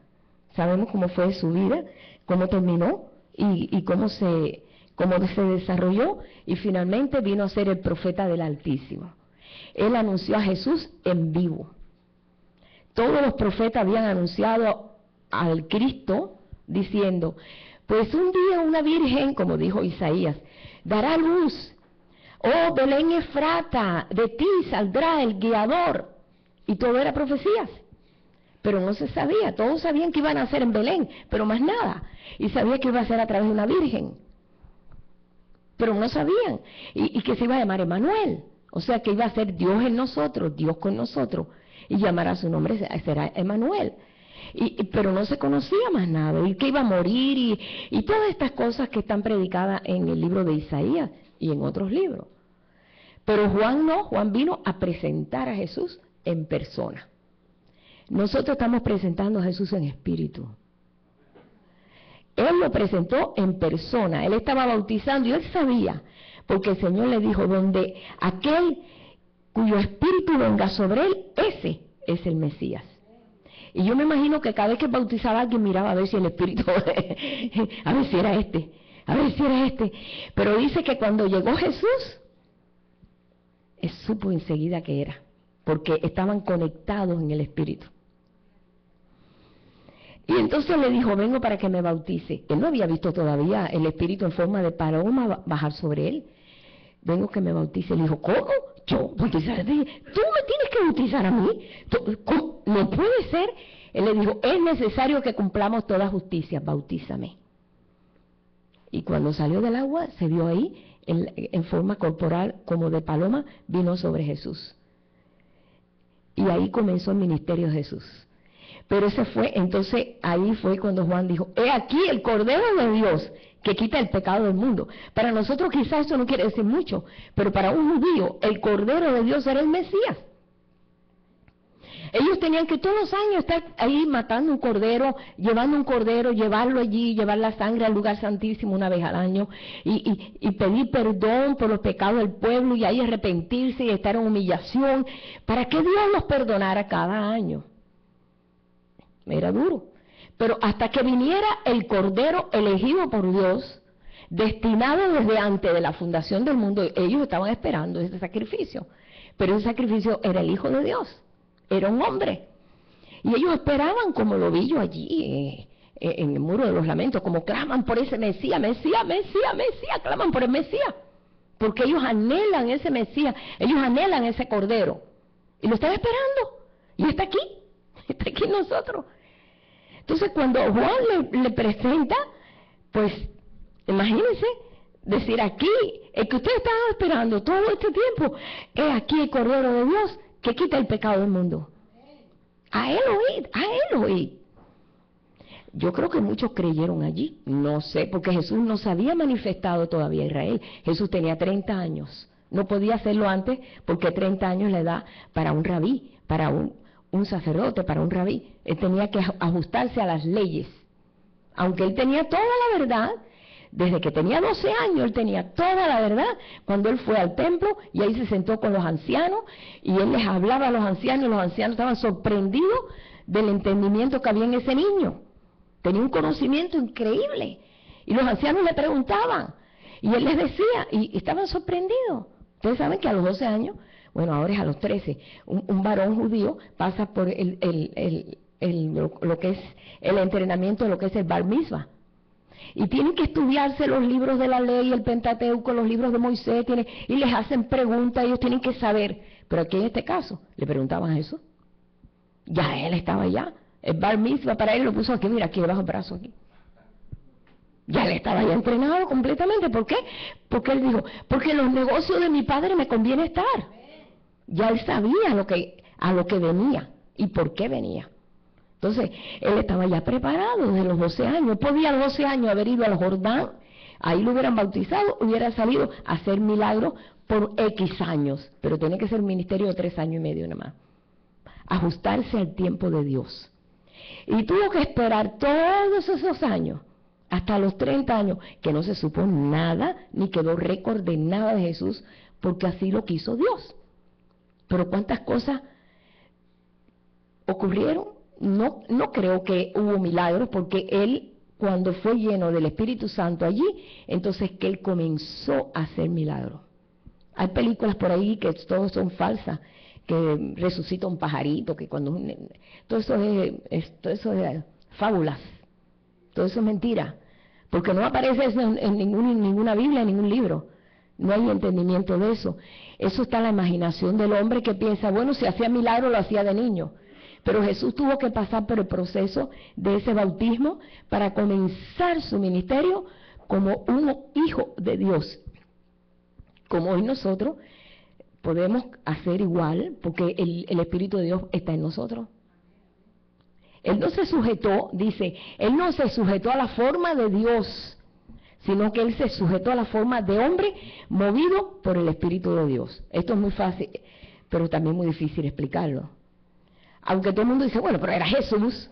Sabemos cómo fue su vida, cómo terminó y cómo se desarrolló y finalmente vino a ser el profeta del Altísimo. Él anunció a Jesús en vivo. Todos los profetas habían anunciado al Cristo diciendo, pues un día una virgen, como dijo Isaías, dará luz. Oh, Belén Efrata, de ti saldrá el guiador. Y todo era profecías. Pero no se sabía. Todos sabían que iban a nacer en Belén, pero más nada. Y sabía que iba a ser a través de una virgen. Pero no sabían. Y que se iba a llamar Emmanuel. O sea, que iba a ser Dios en nosotros, Dios con nosotros. Y llamará su nombre, será Emmanuel. Pero no se conocía más nada. Y que iba a morir y todas estas cosas que están predicadas en el libro de Isaías y en otros libros. Pero Juan no. Juan vino a presentar a Jesús en persona. Nosotros estamos presentando a Jesús en espíritu. Él lo presentó en persona. Él estaba bautizando y él sabía, porque el Señor le dijo, donde aquel cuyo espíritu venga sobre él, ese es el Mesías. Y yo me imagino que cada vez que bautizaba a alguien miraba a ver si el espíritu, a ver si era este, a ver si era este. Pero dice que cuando llegó Jesús, él supo enseguida que era, porque estaban conectados en el espíritu. Y entonces le dijo, vengo para que me bautice. Él no había visto todavía el espíritu en forma de paloma bajar sobre él. Vengo que me bautice. Le dijo, ¿cómo? Yo bautizar a ti. Tú me tienes que bautizar a mí? No puede ser. Él le dijo, es necesario que cumplamos toda justicia, bautízame. Y cuando salió del agua, se vio ahí, en forma corporal, como de paloma, vino sobre Jesús. Y ahí comenzó el ministerio de Jesús. Pero entonces ahí fue cuando Juan dijo, he aquí el Cordero de Dios que quita el pecado del mundo. Para nosotros quizás eso no quiere decir mucho, pero para un judío el Cordero de Dios era el Mesías. Ellos tenían que todos los años estar ahí matando un cordero, llevando un cordero, llevarlo allí, llevar la sangre al lugar santísimo una vez al año y pedir perdón por los pecados del pueblo y ahí arrepentirse y estar en humillación para que Dios los perdonara cada año. Era duro. Pero hasta que viniera el Cordero elegido por Dios, destinado desde antes de la fundación del mundo, ellos estaban esperando ese sacrificio. Pero ese sacrificio era el Hijo de Dios, era un hombre. Y ellos esperaban, como lo vi yo allí en el Muro de los Lamentos, como claman por ese Mesías, Mesías, Mesías, Mesías, claman por el Mesías. Porque ellos anhelan ese Mesías, ellos anhelan ese Cordero. Y lo están esperando. Y está aquí nosotros. Entonces cuando Juan le presenta, pues imagínense, decir aquí, el que ustedes estaban esperando todo este tiempo, es aquí el Cordero de Dios que quita el pecado del mundo. A él oíd. Yo creo que muchos creyeron allí, no sé, porque Jesús no se había manifestado todavía a Israel. Jesús tenía 30 años, no podía hacerlo antes porque 30 años le da para un rabí, para un sacerdote, para un rabí. Él tenía que ajustarse a las leyes. Aunque él tenía toda la verdad, desde que tenía 12 años, él tenía toda la verdad, cuando él fue al templo y ahí se sentó con los ancianos y él les hablaba a los ancianos y los ancianos estaban sorprendidos del entendimiento que había en ese niño. Tenía un conocimiento increíble. Y los ancianos le preguntaban y él les decía y estaban sorprendidos. Ustedes saben que a los 12 años, bueno, ahora es a los 13, un varón judío pasa por lo que es el entrenamiento de lo que es el Bar Mitzvah. Y tienen que estudiarse los libros de la ley, el Pentateuco, los libros de Moisés, y les hacen preguntas, ellos tienen que saber. Pero aquí en este caso, le preguntaban eso. Ya él estaba allá. El Bar Mitzvah para él lo puso aquí, mira, aquí debajo del brazo, aquí. Ya él estaba ya entrenado completamente. ¿Por qué? Porque él dijo, porque en los negocios de mi padre me conviene estar. Ya él sabía a lo que venía y por qué venía. Entonces, él estaba ya preparado desde los 12 años. Podía a los 12 años haber ido al Jordán, ahí lo hubieran bautizado, hubiera salido a hacer milagros por X años, pero tenía que ser un ministerio de 3 años y medio nada más. Ajustarse al tiempo de Dios. Y tuvo que esperar todos esos años, hasta los 30 años, que no se supo nada, ni quedó récord de nada de Jesús, porque así lo quiso Dios. Pero ¿cuántas cosas ocurrieron? No creo que hubo milagros, porque él, cuando fue lleno del Espíritu Santo allí, entonces que él comenzó a hacer milagros. Hay películas por ahí que todas son falsas, que resucita un pajarito, que cuando todo eso es fábulas, todo eso es mentira, porque no aparece eso en ninguna Biblia, en ningún libro. No hay entendimiento de eso. Eso está en la imaginación del hombre que piensa, bueno, si hacía milagro lo hacía de niño. Pero Jesús tuvo que pasar por el proceso de ese bautismo para comenzar su ministerio como un hijo de Dios. Como hoy nosotros podemos hacer igual, porque el Espíritu de Dios está en nosotros. Él no se sujetó, dice, él no se sujetó a la forma de Dios, sino que él se sujetó a la forma de hombre movido por el Espíritu de Dios. Esto es muy fácil, pero también muy difícil explicarlo. Aunque todo el mundo dice, bueno, pero era Jesús,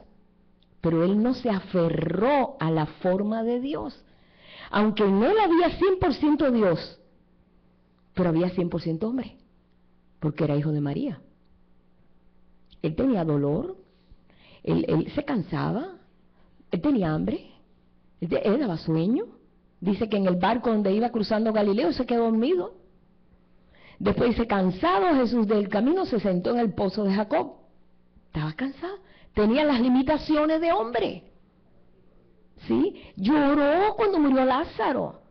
pero él no se aferró a la forma de Dios. Aunque en él había 100% Dios, pero había 100% hombre, porque era hijo de María. Él tenía dolor, él se cansaba, él tenía hambre, él daba sueño. Dice que en el barco donde iba cruzando Galileo se quedó dormido. Después dice, cansado Jesús del camino, se sentó en el pozo de Jacob. Estaba cansado, tenía las limitaciones de hombre. ¿Sí? Lloró cuando murió Lázaro.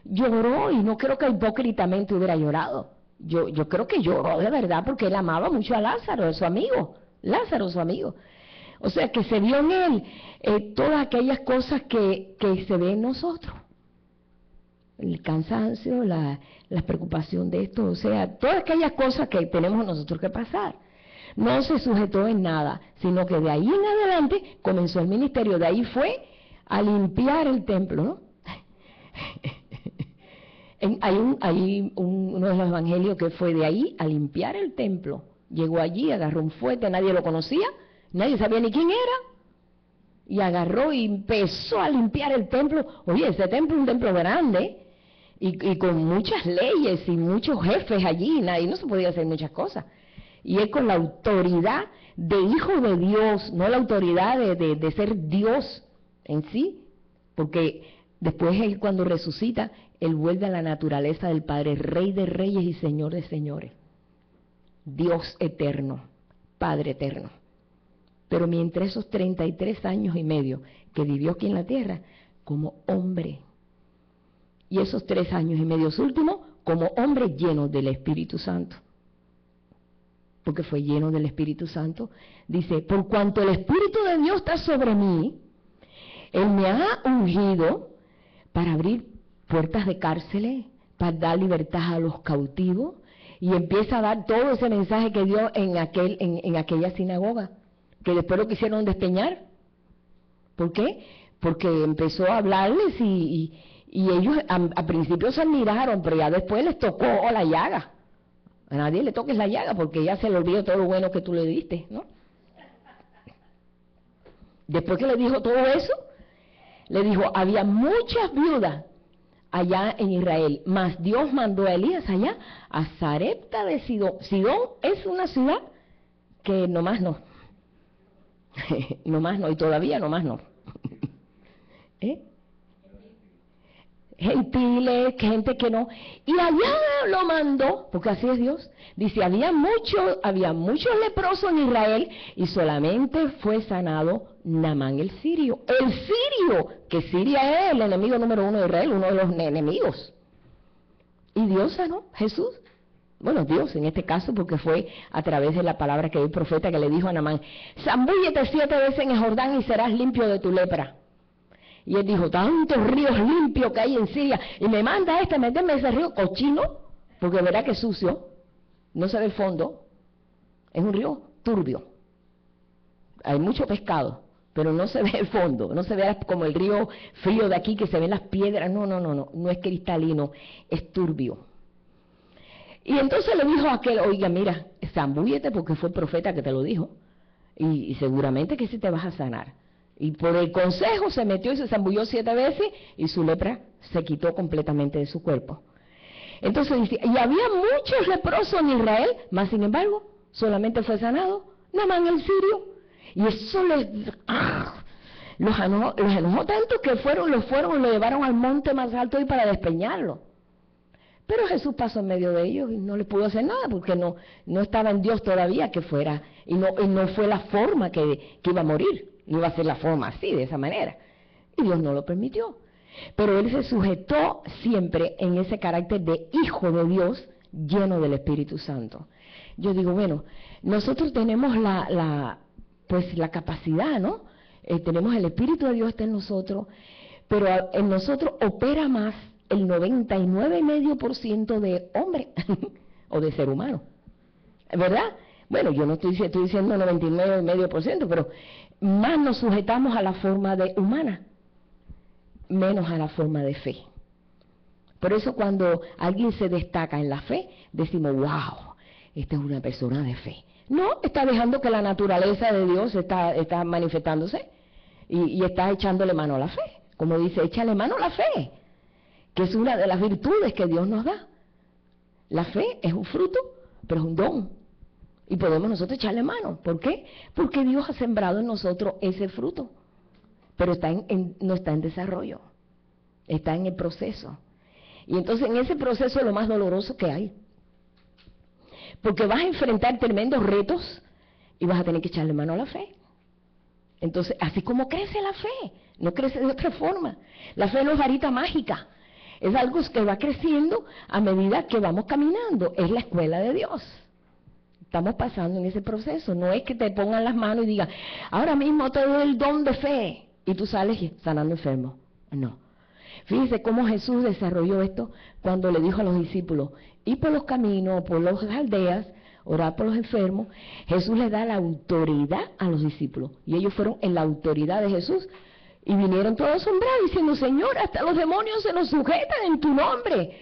Lloró, y no creo que hipócritamente hubiera llorado. Yo creo que lloró de verdad porque él amaba mucho a Lázaro, su amigo. Lázaro, su amigo. O sea, que se vio en él todas aquellas cosas que se ven en nosotros. El cansancio, la preocupación de esto, o sea, todas aquellas cosas que tenemos nosotros que pasar. No se sujetó en nada, sino que de ahí en adelante comenzó el ministerio. De ahí fue a limpiar el templo, ¿no? Hay uno de los evangelios que fue de ahí a limpiar el templo. Llegó allí, agarró un fuete, nadie lo conocía, nadie sabía ni quién era. Y agarró y empezó a limpiar el templo. Oye, ese templo es un templo grande y con muchas leyes y muchos jefes allí, y no se podía hacer muchas cosas. Y él con la autoridad de hijo de Dios, no la autoridad de ser Dios en sí, porque después él cuando resucita, él vuelve a la naturaleza del Padre, Rey de reyes y Señor de señores. Dios eterno, Padre eterno. Pero mientras esos 33 años y medio que vivió aquí en la tierra, como hombre, y esos 3 años y medio últimos, como hombre lleno del Espíritu Santo. Porque fue lleno del Espíritu Santo, dice, por cuanto el Espíritu de Dios está sobre mí, Él me ha ungido para abrir puertas de cárceles, para dar libertad a los cautivos, y empieza a dar todo ese mensaje que dio en aquella sinagoga, que después lo quisieron despeñar. ¿Por qué? Porque empezó a hablarles y ellos a principio se admiraron, pero ya después les tocó la llaga. A nadie le toques la llaga porque ya se le olvidó todo lo bueno que tú le diste, ¿no? Después que le dijo todo eso, le dijo, había muchas viudas allá en Israel, mas Dios mandó a Elías allá a Sarepta de Sidón. Sidón es una ciudad que nomás no. Nomás no, y todavía nomás no. Gentiles, gente que no, y allá lo mandó, porque así es Dios. Dice, había muchos leprosos en Israel y solamente fue sanado Naamán el sirio. El sirio, que Siria es el enemigo número 1 de Israel, uno de los enemigos. Y Dios sanó, Jesús. Bueno, Dios en este caso, porque fue a través de la palabra que el profeta que le dijo a Naamán, zambúllete 7 veces en el Jordán y serás limpio de tu lepra. Y él dijo, tantos ríos limpios que hay en Siria, y me manda a meterme ese río cochino, porque verá que es sucio, no se ve el fondo, es un río turbio, hay mucho pescado, pero no se ve el fondo, no se ve como el río frío de aquí que se ven las piedras, no es cristalino, es turbio. Y entonces le dijo a aquel, oiga, mira, zambúllete porque fue el profeta que te lo dijo, y seguramente que sí te vas a sanar. Y por el consejo se metió y se zambulló 7 veces y su lepra se quitó completamente de su cuerpo. Entonces dice, y había muchos leprosos en Israel, mas sin embargo, solamente fue sanado Naamán el sirio. Y eso los enojó tanto que lo llevaron al monte más alto y para despeñarlo. Pero Jesús pasó en medio de ellos y no les pudo hacer nada porque no estaba en Dios todavía que fuera, y no fue la forma que iba a morir. No iba a ser la forma así, de esa manera. Y Dios no lo permitió. Pero él se sujetó siempre en ese carácter de hijo de Dios, lleno del Espíritu Santo. Yo digo, bueno, nosotros tenemos la capacidad, ¿no? Tenemos el Espíritu de Dios está en nosotros, pero en nosotros opera más el 99,5% de hombre o de ser humano. ¿Verdad? Bueno, yo no estoy diciendo 99,5%, pero más nos sujetamos a la forma humana, menos a la forma de fe. Por eso cuando alguien se destaca en la fe, decimos, wow, esta es una persona de fe. No, está dejando que la naturaleza de Dios está manifestándose y está echándole mano a la fe. Como dice, échale mano a la fe, que es una de las virtudes que Dios nos da. La fe es un fruto, pero es un don. Y podemos nosotros echarle mano. ¿Por qué? Porque Dios ha sembrado en nosotros ese fruto. Pero no está en desarrollo. Está en el proceso. Y entonces en ese proceso es lo más doloroso que hay. Porque vas a enfrentar tremendos retos y vas a tener que echarle mano a la fe. Entonces, así como crece la fe, no crece de otra forma. La fe no es varita mágica. Es algo que va creciendo a medida que vamos caminando. Es la escuela de Dios. Estamos pasando en ese proceso. No es que te pongan las manos y digan, ahora mismo te doy el don de fe, y tú sales sanando enfermos. No. Fíjense cómo Jesús desarrolló esto cuando le dijo a los discípulos, ir por los caminos, por las aldeas, orar por los enfermos. Jesús les da la autoridad a los discípulos, y ellos fueron en la autoridad de Jesús, y vinieron todos asombrados diciendo, Señor, hasta los demonios se nos sujetan en tu nombre.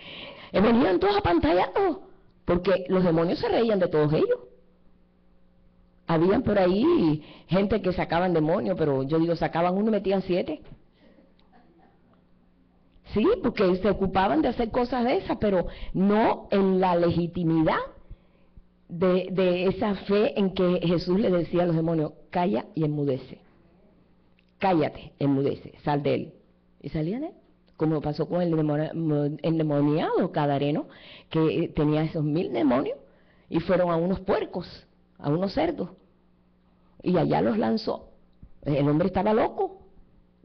Y venían todos apantallados, porque los demonios se reían de todos ellos. Habían por ahí gente que sacaban demonios, pero yo digo, sacaban uno y metían 7. Sí, porque se ocupaban de hacer cosas de esas, pero no en la legitimidad de esa fe en que Jesús le decía a los demonios, calla y enmudece. Cállate, enmudece, sal de él. Y salían de él, como pasó con el endemoniado Gadareno, que tenía esos 1000 demonios, y fueron a unos puercos, a unos cerdos, y allá los lanzó. El hombre estaba loco.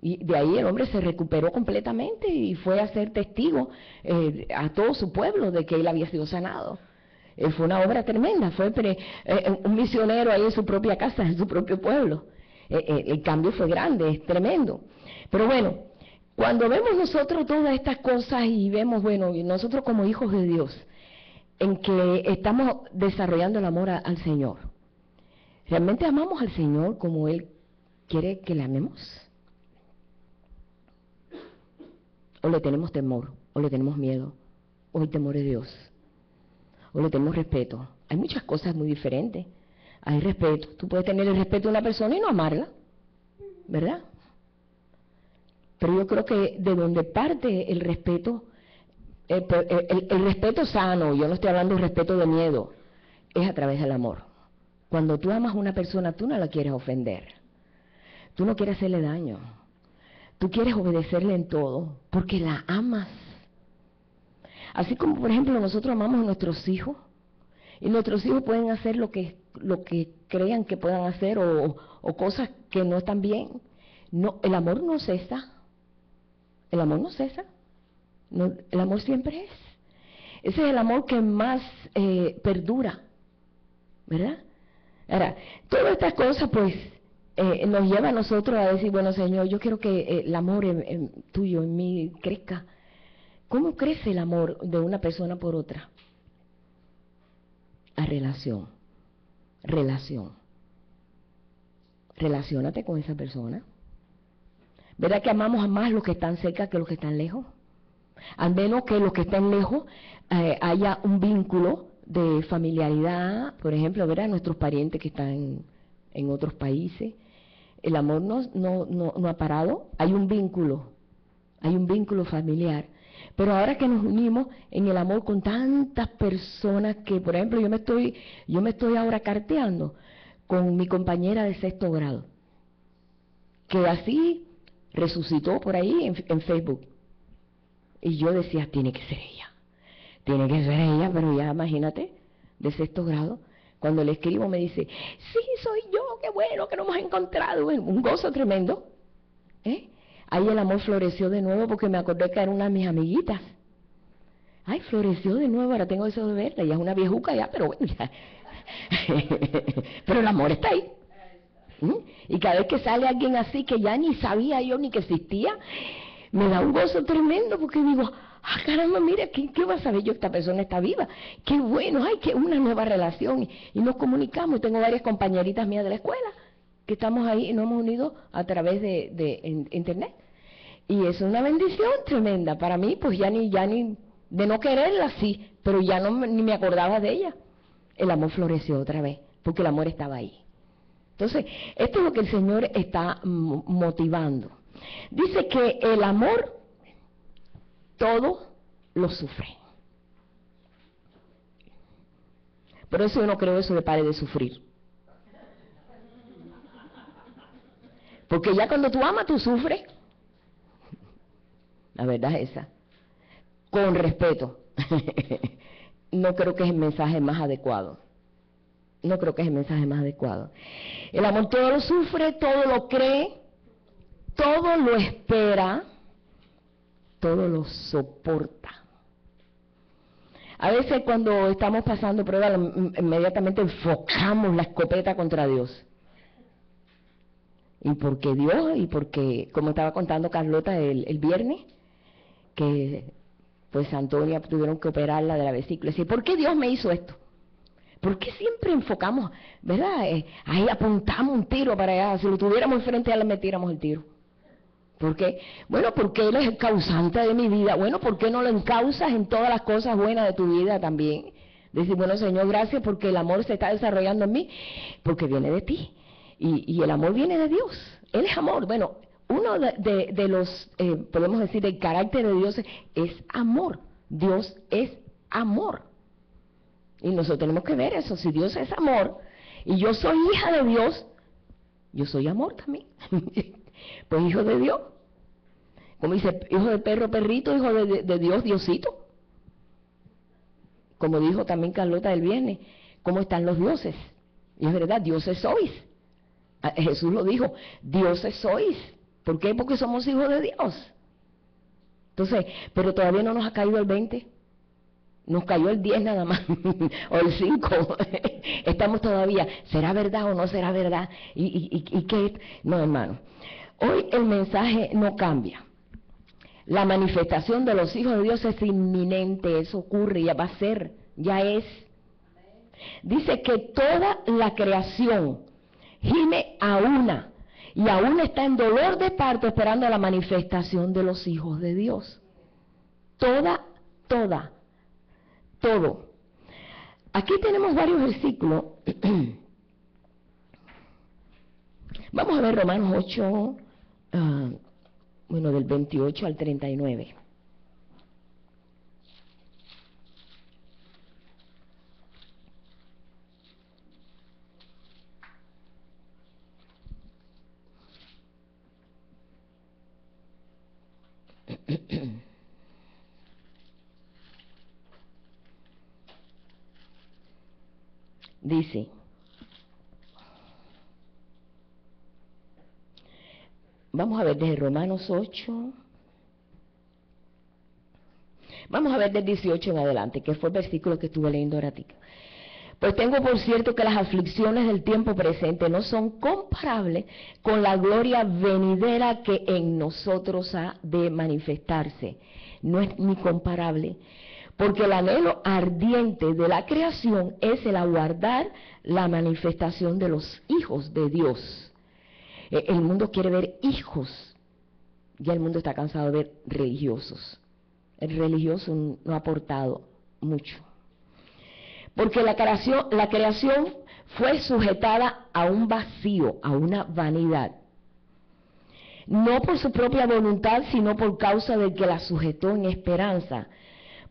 Y de ahí el hombre se recuperó completamente y fue a ser testigo a todo su pueblo de que él había sido sanado. Fue una obra tremenda, fue un misionero ahí en su propia casa, en su propio pueblo. El cambio fue grande, es tremendo. Pero bueno, cuando vemos nosotros todas estas cosas y vemos, bueno, nosotros como hijos de Dios, en que estamos desarrollando el amor al Señor, ¿realmente amamos al Señor como Él quiere que le amemos? ¿O le tenemos temor? ¿O le tenemos miedo? ¿O el temor de Dios? ¿O le tenemos respeto? Hay muchas cosas muy diferentes. Hay respeto. Tú puedes tener el respeto de una persona y no amarla, ¿verdad? Pero yo creo que de donde parte el respeto, el respeto sano, yo no estoy hablando de respeto de miedo, es a través del amor. Cuando tú amas a una persona, tú no la quieres ofender. Tú no quieres hacerle daño. Tú quieres obedecerle en todo, porque la amas. Así como, por ejemplo, nosotros amamos a nuestros hijos, y nuestros hijos pueden hacer lo que crean que puedan hacer, o cosas que no están bien. No, el amor no cesa. El amor no cesa. No, el amor siempre es. Ese es el amor que más perdura, ¿verdad? Ahora, todas estas cosas, pues, nos lleva a nosotros a decir, bueno, Señor, yo quiero que el amor tuyo en mí crezca. ¿Cómo crece el amor de una persona por otra? A relación. Relaciónate con esa persona. ¿Verdad que amamos más los que están cerca que los que están lejos? Al menos que los que están lejos haya un vínculo de familiaridad, por ejemplo, ¿verdad? Nuestros parientes que están en otros países. El amor no ha parado, hay un vínculo familiar. Pero ahora que nos unimos en el amor con tantas personas que, por ejemplo, yo me estoy ahora carteando con mi compañera de 6º grado, que así resucitó por ahí en Facebook. Y yo decía, tiene que ser ella, pero ya imagínate, de 6º grado. Cuando le escribo me dice, sí, soy yo, qué bueno que nos hemos encontrado. Bueno, un gozo tremendo. Ahí el amor floreció de nuevo porque me acordé que era una de mis amiguitas. Ay, floreció de nuevo, ahora tengo deseo de verla. Ella es una viejuca ya, pero bueno, ya. Pero el amor está ahí. Y cada vez que sale alguien así que ya ni sabía yo ni que existía, me da un gozo tremendo porque digo, caramba, mira, ¿qué va a saber yo? Esta persona está viva. Qué bueno, ay, que una nueva relación. Y nos comunicamos. Tengo varias compañeritas mías de la escuela que estamos ahí y nos hemos unido a través de internet. Y es una bendición tremenda. Para mí, pues ya ni de no quererla, sí, pero ya ni me acordaba de ella. El amor floreció otra vez, porque el amor estaba ahí. Entonces, esto es lo que el Señor está motivando. Dice que el amor todo lo sufre. Por eso yo no creo eso de pare de sufrir. Porque ya cuando tú amas, tú sufres. La verdad es esa. Con respeto. No creo que es el mensaje más adecuado. El amor todo lo sufre, todo lo cree, todo lo espera, todo lo soporta. A veces cuando estamos pasando pruebas, inmediatamente enfocamos la escopeta contra Dios. Y porque Dios, y porque, como estaba contando Carlota el viernes, que pues Antonia tuvieron que operarla de la vesícula. Y ¿por qué Dios me hizo esto? ¿Por qué siempre enfocamos, verdad? Ahí apuntamos un tiro para allá, si lo tuviéramos enfrente ya le metiéramos el tiro. ¿Por qué? Bueno, porque Él es el causante de mi vida. Bueno, ¿por qué no lo encauzas en todas las cosas buenas de tu vida también? Decir, bueno, Señor, gracias porque el amor se está desarrollando en mí, porque viene de ti. Y el amor viene de Dios. Él es amor. Bueno, uno de los, podemos decir, el carácter de Dios es amor. Dios es amor. Y nosotros tenemos que ver eso. Si Dios es amor y yo soy hija de Dios, yo soy amor también. Pues hijo de Dios. Como dice, hijo de perro, perrito, hijo de Dios, Diosito. Como dijo también Carlota el viernes, ¿cómo están los dioses? Y es verdad, dioses sois. Jesús lo dijo, dioses sois. ¿Por qué? Porque somos hijos de Dios. Entonces, pero todavía no nos ha caído el 20. Nos cayó el 10 nada más, o el 5. Estamos todavía, ¿será verdad o no será verdad? ¿Y qué? No, hermano. Hoy el mensaje no cambia. La manifestación de los hijos de Dios es inminente, eso ocurre, ya va a ser, ya es. Dice que toda la creación gime a una, y aún está en dolor de parto esperando la manifestación de los hijos de Dios. Todo. Aquí tenemos varios versículos. Vamos a ver Romanos 8, del 28 al 39. Dice, vamos a ver desde Romanos 8, vamos a ver del 18 en adelante, que fue el versículo que estuve leyendo ahora. Pues tengo por cierto que las aflicciones del tiempo presente no son comparables con la gloria venidera que en nosotros ha de manifestarse. No es ni comparable. Porque el anhelo ardiente de la creación es el aguardar la manifestación de los hijos de Dios. El mundo quiere ver hijos, ya el mundo está cansado de ver religiosos. El religioso no ha aportado mucho. Porque la creación fue sujetada a un vacío, a una vanidad. No por su propia voluntad, sino por causa del que la sujetó en esperanza.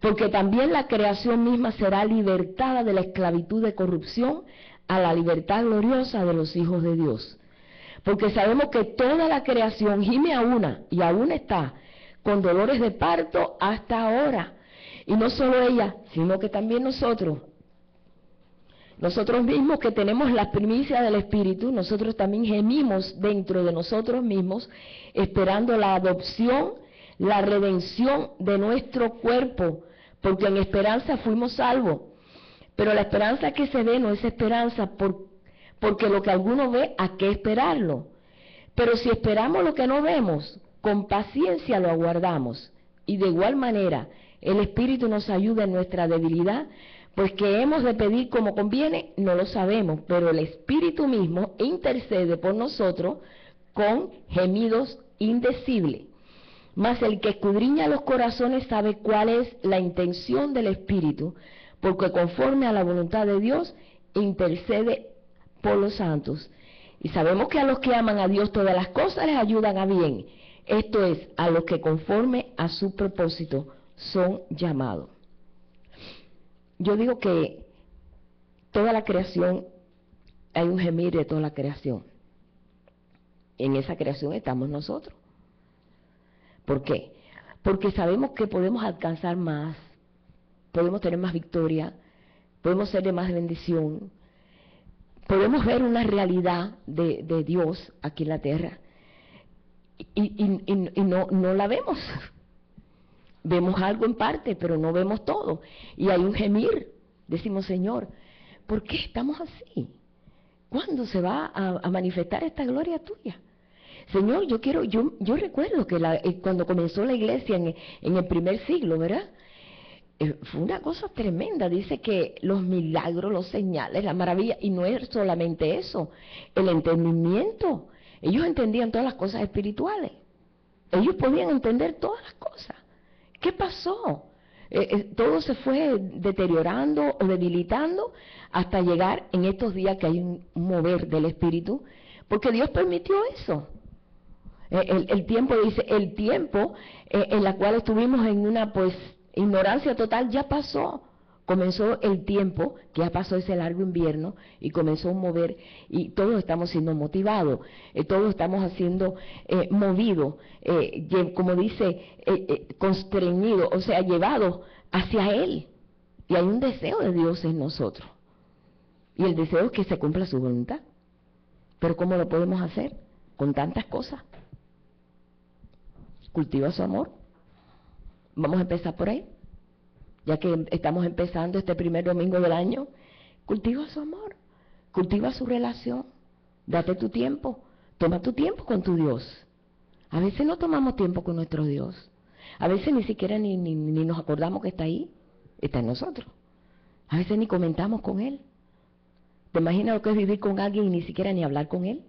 Porque también la creación misma será libertada de la esclavitud de corrupción a la libertad gloriosa de los hijos de Dios. Porque sabemos que toda la creación gime a una, y aún está, con dolores de parto hasta ahora. Y no solo ella, sino que también nosotros mismos que tenemos la primicia del Espíritu, nosotros también gemimos dentro de nosotros mismos, esperando la adopción, la redención de nuestro cuerpo, porque en esperanza fuimos salvos. Pero la esperanza que se ve no es esperanza porque lo que alguno ve, ¿a qué esperarlo? Pero si esperamos lo que no vemos, con paciencia lo aguardamos. Y de igual manera, el Espíritu nos ayuda en nuestra debilidad, pues que hemos de pedir como conviene, no lo sabemos, pero el Espíritu mismo intercede por nosotros con gemidos indecibles. Mas el que escudriña los corazones sabe cuál es la intención del Espíritu, porque conforme a la voluntad de Dios intercede por los santos. Y sabemos que a los que aman a Dios todas las cosas les ayudan a bien. Esto es, a los que conforme a su propósito son llamados. Yo digo que toda la creación, hay un gemir de toda la creación. En esa creación estamos nosotros. ¿Por qué? Porque sabemos que podemos alcanzar más, podemos tener más victoria, podemos ser de más bendición, podemos ver una realidad de Dios aquí en la tierra y no la vemos. Vemos algo en parte, pero no vemos todo. Y hay un gemir. Decimos, Señor, ¿por qué estamos así? ¿Cuándo se va a manifestar esta gloria tuya? Señor, yo recuerdo que cuando comenzó la iglesia en el primer siglo, ¿verdad? Fue una cosa tremenda. Dice que los milagros, los señales, la maravilla, y no es solamente eso, el entendimiento. Ellos entendían todas las cosas espirituales. Ellos podían entender todas las cosas. ¿Qué pasó? Todo se fue deteriorando o debilitando hasta llegar en estos días que hay un mover del Espíritu, porque Dios permitió eso. El tiempo, dice, el tiempo en la cual estuvimos en una ignorancia total ya pasó. Comenzó el tiempo, que ya pasó ese largo invierno, y comenzó a mover, y todos estamos siendo motivados, todos estamos siendo movidos, como dice, constreñidos, o sea, llevados hacia Él. Y hay un deseo de Dios en nosotros. Y el deseo es que se cumpla su voluntad. Pero ¿cómo lo podemos hacer? Con tantas cosas. Cultiva su amor. Vamos a empezar por ahí. Ya que estamos empezando este primer domingo del año, cultiva su amor, cultiva su relación, date tu tiempo, toma tu tiempo con tu Dios. A veces no tomamos tiempo con nuestro Dios, a veces ni siquiera ni nos acordamos que está ahí, está en nosotros. A veces ni comentamos con Él. ¿Te imaginas lo que es vivir con alguien y ni siquiera ni hablar con Él?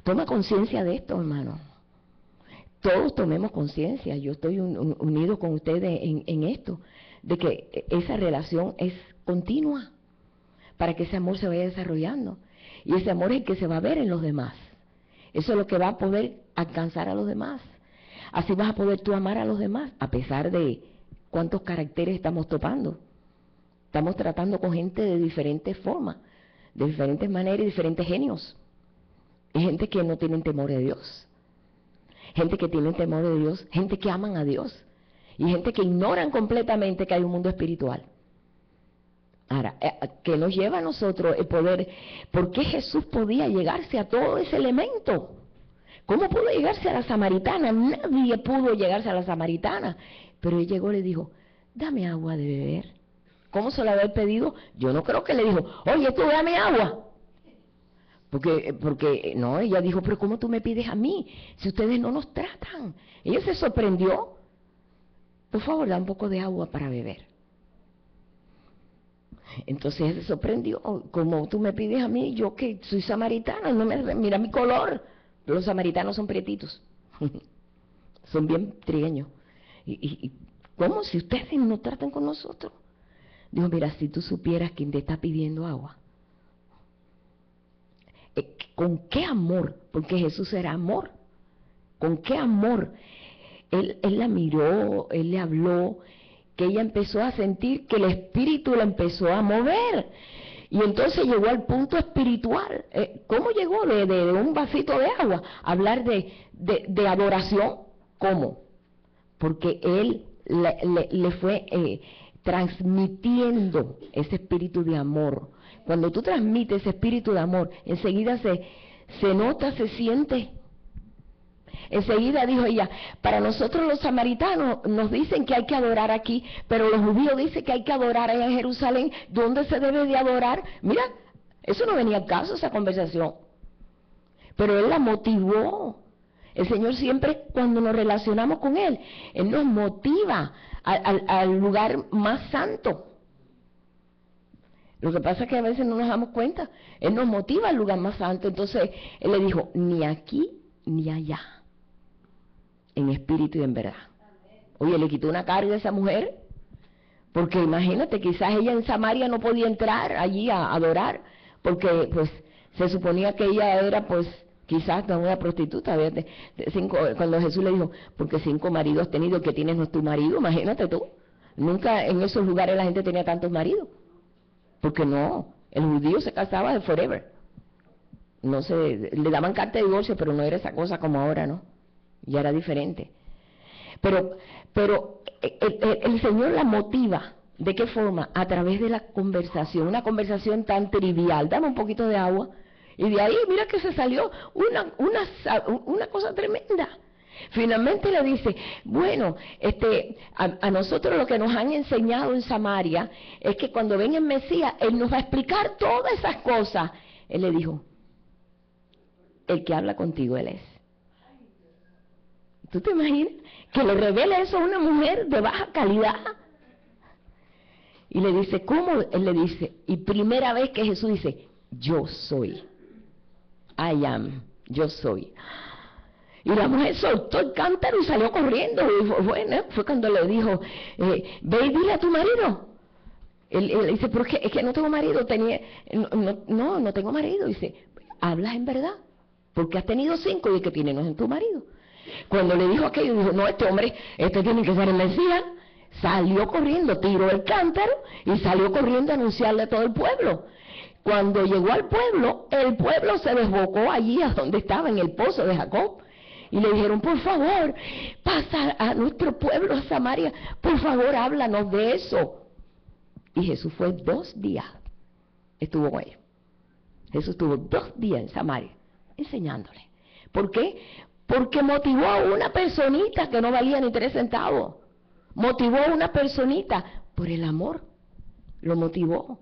Toma conciencia de esto, hermano. Todos tomemos conciencia, yo estoy unido con ustedes en esto, de que esa relación es continua, para que ese amor se vaya desarrollando. Y ese amor es el que se va a ver en los demás. Eso es lo que va a poder alcanzar a los demás. Así vas a poder tú amar a los demás, a pesar de cuántos caracteres estamos topando. Estamos tratando con gente de diferentes formas, de diferentes maneras y diferentes genios. Hay gente que no tiene temor de Dios. Gente que tiene temor de Dios, gente que aman a Dios, y gente que ignoran completamente que hay un mundo espiritual. Ahora, ¿qué nos lleva a nosotros el poder? ¿Por qué Jesús podía llegarse a todo ese elemento? ¿Cómo pudo llegarse a la samaritana? Nadie pudo llegarse a la samaritana, pero él llegó y le dijo, dame agua de beber. ¿Cómo se lo había pedido? Yo no creo que le dijo, oye, tú dame agua. Porque no, ella dijo, pero ¿cómo tú me pides a mí? Si ustedes no nos tratan. Ella se sorprendió. Por favor, da un poco de agua para beber. Entonces ella se sorprendió. ¿Cómo tú me pides a mí? Yo que soy samaritana, mira mi color. Los samaritanos son prietitos. Son bien trigueños. ¿Y cómo? Si ustedes no tratan con nosotros. Dijo, mira, si tú supieras quién te está pidiendo agua. ¿Con qué amor? Porque Jesús era amor. ¿Con qué amor? Él la miró, Él le habló, que ella empezó a sentir que el Espíritu la empezó a mover. Y entonces llegó al punto espiritual. ¿Cómo llegó de un vasito de agua a hablar de adoración? ¿Cómo? Porque Él le fue transmitiendo ese espíritu de amor. Cuando tú transmites ese espíritu de amor, enseguida se nota, se siente. Enseguida dijo ella, para nosotros los samaritanos nos dicen que hay que adorar aquí, pero los judíos dicen que hay que adorar allá en Jerusalén. ¿Dónde se debe de adorar? Mira, eso no venía al caso, esa conversación. Pero Él la motivó. El Señor siempre, cuando nos relacionamos con Él nos motiva al lugar más santo. Lo que pasa es que a veces no nos damos cuenta. Él nos motiva al lugar más santo. Entonces Él le dijo, ni aquí ni allá, en espíritu y en verdad. Oye, le quitó una carga a esa mujer, porque imagínate, quizás ella en Samaria no podía entrar allí a adorar, porque pues se suponía que ella era pues quizás una prostituta. Cuando Jesús le dijo, porque 5 maridos has tenido, que tienes no es tu marido, imagínate tú. Nunca en esos lugares la gente tenía tantos maridos. Porque no, el judío se casaba de forever. No le daban carta de divorcio, pero no era esa cosa como ahora, ¿no? Ya era diferente. Pero el Señor la motiva. ¿De qué forma? A través de la conversación, una conversación tan trivial. Dame un poquito de agua. Y de ahí, mira que se salió una cosa tremenda. Finalmente le dice, bueno, a nosotros lo que nos han enseñado en Samaria es que cuando venga el Mesías, Él nos va a explicar todas esas cosas. Él le dijo, el que habla contigo, Él es. ¿Tú te imaginas que le revela eso a una mujer de baja calidad? Y le dice, ¿cómo? Él le dice, y primera vez que Jesús dice, yo soy. I am, yo soy. Y la mujer soltó el cántaro y salió corriendo. Y fue cuando le dijo, ve y dile a tu marido. Él dice, pero es que no tengo marido. No tengo marido. Dice, hablas en verdad, porque has tenido 5 y el que tiene no es tu marido. Cuando le dijo aquello, dijo, no, este hombre, tiene que ser el Mesías. Salió corriendo, tiró el cántaro y salió corriendo a anunciarle a todo el pueblo. Cuando llegó al pueblo, el pueblo se desbocó allí a donde estaba, en el pozo de Jacob. Y le dijeron, por favor, pasa a nuestro pueblo, a Samaria, por favor, háblanos de eso. Y Jesús fue 2 días, estuvo con ellos. Jesús estuvo 2 días en Samaria, enseñándole. ¿Por qué? Porque motivó a una personita que no valía ni 3 centavos. Motivó a una personita por el amor, lo motivó.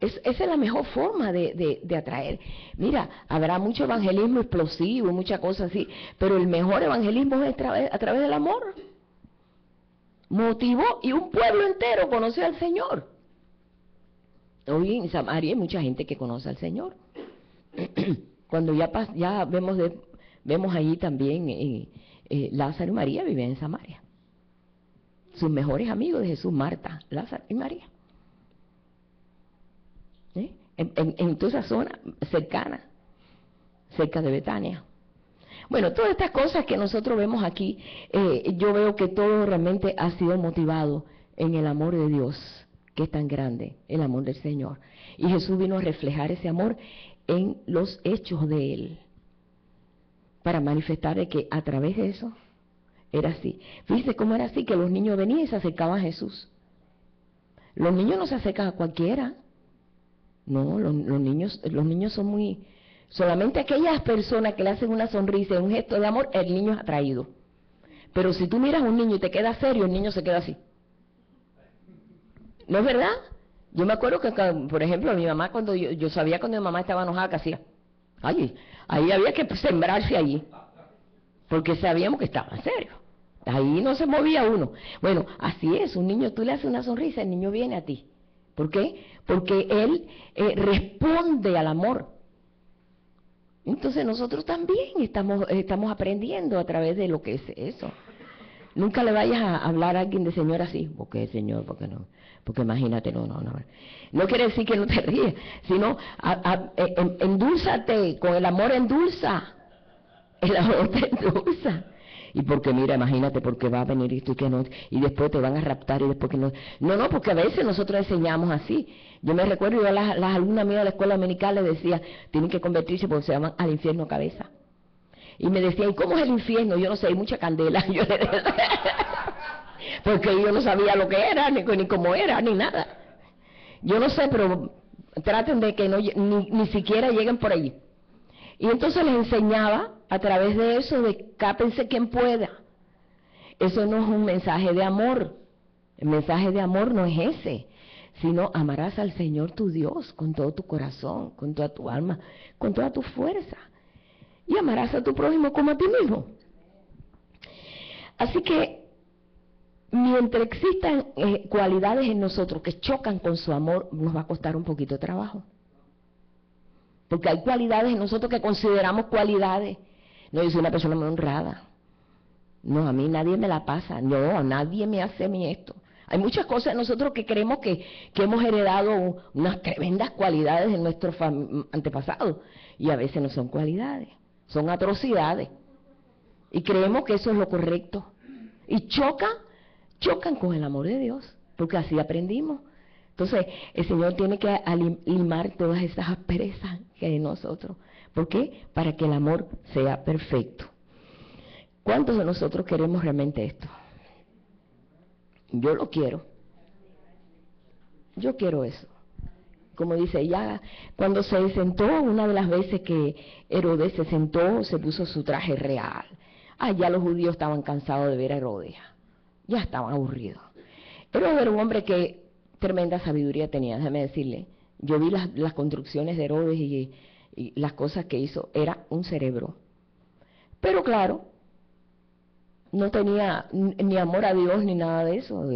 Esa es la mejor forma de atraer. Mira, habrá mucho evangelismo explosivo, muchas cosas así, pero el mejor evangelismo es a través del amor. Motivó y un pueblo entero conoce al Señor. Hoy en Samaria hay mucha gente que conoce al Señor. Cuando ya vemos allí también Lázaro y María viven en Samaria. Sus mejores amigos de Jesús, Marta, Lázaro y María. En toda esa zona cercana, cerca de Betania. Bueno, todas estas cosas que nosotros vemos aquí, yo veo que todo realmente ha sido motivado en el amor de Dios, que es tan grande, el amor del Señor. Y Jesús vino a reflejar ese amor en los hechos de Él, para manifestar de que a través de eso era así. Fíjese cómo era así, que los niños venían y se acercaban a Jesús. Los niños no se acercan a cualquiera. No, los niños son muy... Solamente aquellas personas que le hacen una sonrisa, un gesto de amor, el niño es atraído. Pero si tú miras a un niño y te quedas serio, el niño se queda así. ¿No es verdad? Yo me acuerdo que, por ejemplo, mi mamá, cuando yo sabía cuando mi mamá estaba enojada, ¿qué hacía? Ahí había que sembrarse allí, porque sabíamos que estaba serio. Ahí no se movía uno. Bueno, así es, un niño, tú le haces una sonrisa, el niño viene a ti. ¿Por qué? Porque él responde al amor. Entonces nosotros también estamos aprendiendo a través de lo que es eso. Nunca le vayas a hablar a alguien de Señor así. ¿Por qué, Señor? ¿Por qué no? Porque imagínate, no. No quiere decir que no te ríes, sino endúlzate, con el amor endulza. El amor te endulza. Y porque mira, imagínate, porque va a venir esto y que no, y después te van a raptar y después que no. No, porque a veces nosotros enseñamos así. Yo me recuerdo, yo a las alumnas mías de la escuela dominical les decía, tienen que convertirse porque se llaman al infierno cabeza. Y me decían, ¿y cómo es el infierno? Yo no sé, hay mucha candela. Yo le decía, porque yo no sabía lo que era, ni cómo era, ni nada. Yo no sé, pero traten de que ni siquiera lleguen por allí. Y entonces les enseñaba a través de eso, de cápense quien pueda. Eso no es un mensaje de amor. El mensaje de amor no es ese, sino amarás al Señor tu Dios con todo tu corazón, con toda tu alma, con toda tu fuerza. Y amarás a tu prójimo como a ti mismo. Así que, mientras existan cualidades en nosotros que chocan con su amor, nos va a costar un poquito de trabajo. Porque hay cualidades en nosotros que consideramos cualidades. No, yo soy una persona muy honrada. No, a mí nadie me la pasa. No, nadie me hace a mí esto. Hay muchas cosas en nosotros que creemos que hemos heredado unas tremendas cualidades de nuestros antepasados. Y a veces no son cualidades, son atrocidades. Y creemos que eso es lo correcto. Y chocan con el amor de Dios, porque así aprendimos. Entonces, el Señor tiene que limar todas esas asperezas que hay en nosotros. ¿Por qué? Para que el amor sea perfecto. ¿Cuántos de nosotros queremos realmente esto? Yo lo quiero. Yo quiero eso. Como dice ella, cuando se sentó, una de las veces que Herodes se sentó, se puso su traje real. Ya los judíos estaban cansados de ver a Herodes, ya estaban aburridos. Herodes era un hombre que tremenda sabiduría tenía, déjame decirle. Yo vi las construcciones de Herodes y las cosas que hizo, era un cerebro. Pero claro, no tenía ni amor a Dios ni nada de eso.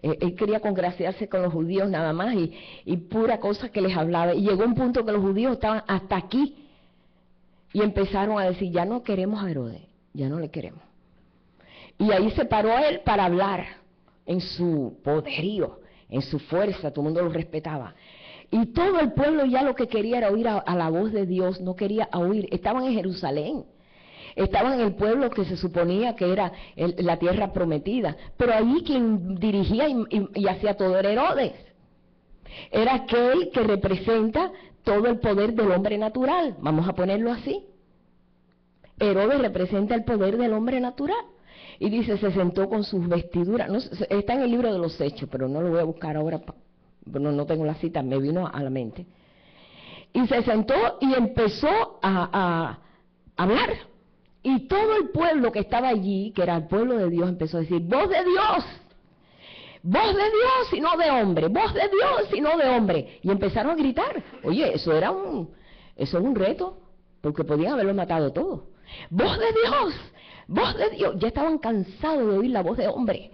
Él quería congraciarse con los judíos nada más y pura cosa que les hablaba. Y llegó un punto que los judíos estaban hasta aquí y empezaron a decir, ya no queremos a Herodes, ya no le queremos. Y ahí se paró él para hablar en su poderío, en su fuerza, todo el mundo lo respetaba. Y todo el pueblo ya lo que quería era oír a la voz de Dios, no quería oír. Estaban en Jerusalén, estaban en el pueblo que se suponía que era la tierra prometida, pero allí quien dirigía y hacía todo era Herodes. Era aquel que representa todo el poder del hombre natural, vamos a ponerlo así. Herodes representa el poder del hombre natural. Y dice, se sentó con sus vestiduras, no, está en el libro de los Hechos, pero no lo voy a buscar ahora, no tengo la cita, me vino a la mente. Y se sentó y empezó a hablar. Y todo el pueblo que estaba allí, que era el pueblo de Dios, empezó a decir, voz de Dios y no de hombre, voz de Dios y no de hombre. Y empezaron a gritar. Oye, eso era un reto, porque podían haberlo matado todos. Voz de Dios. Voz de Dios. Ya estaban cansados de oír la voz de hombre.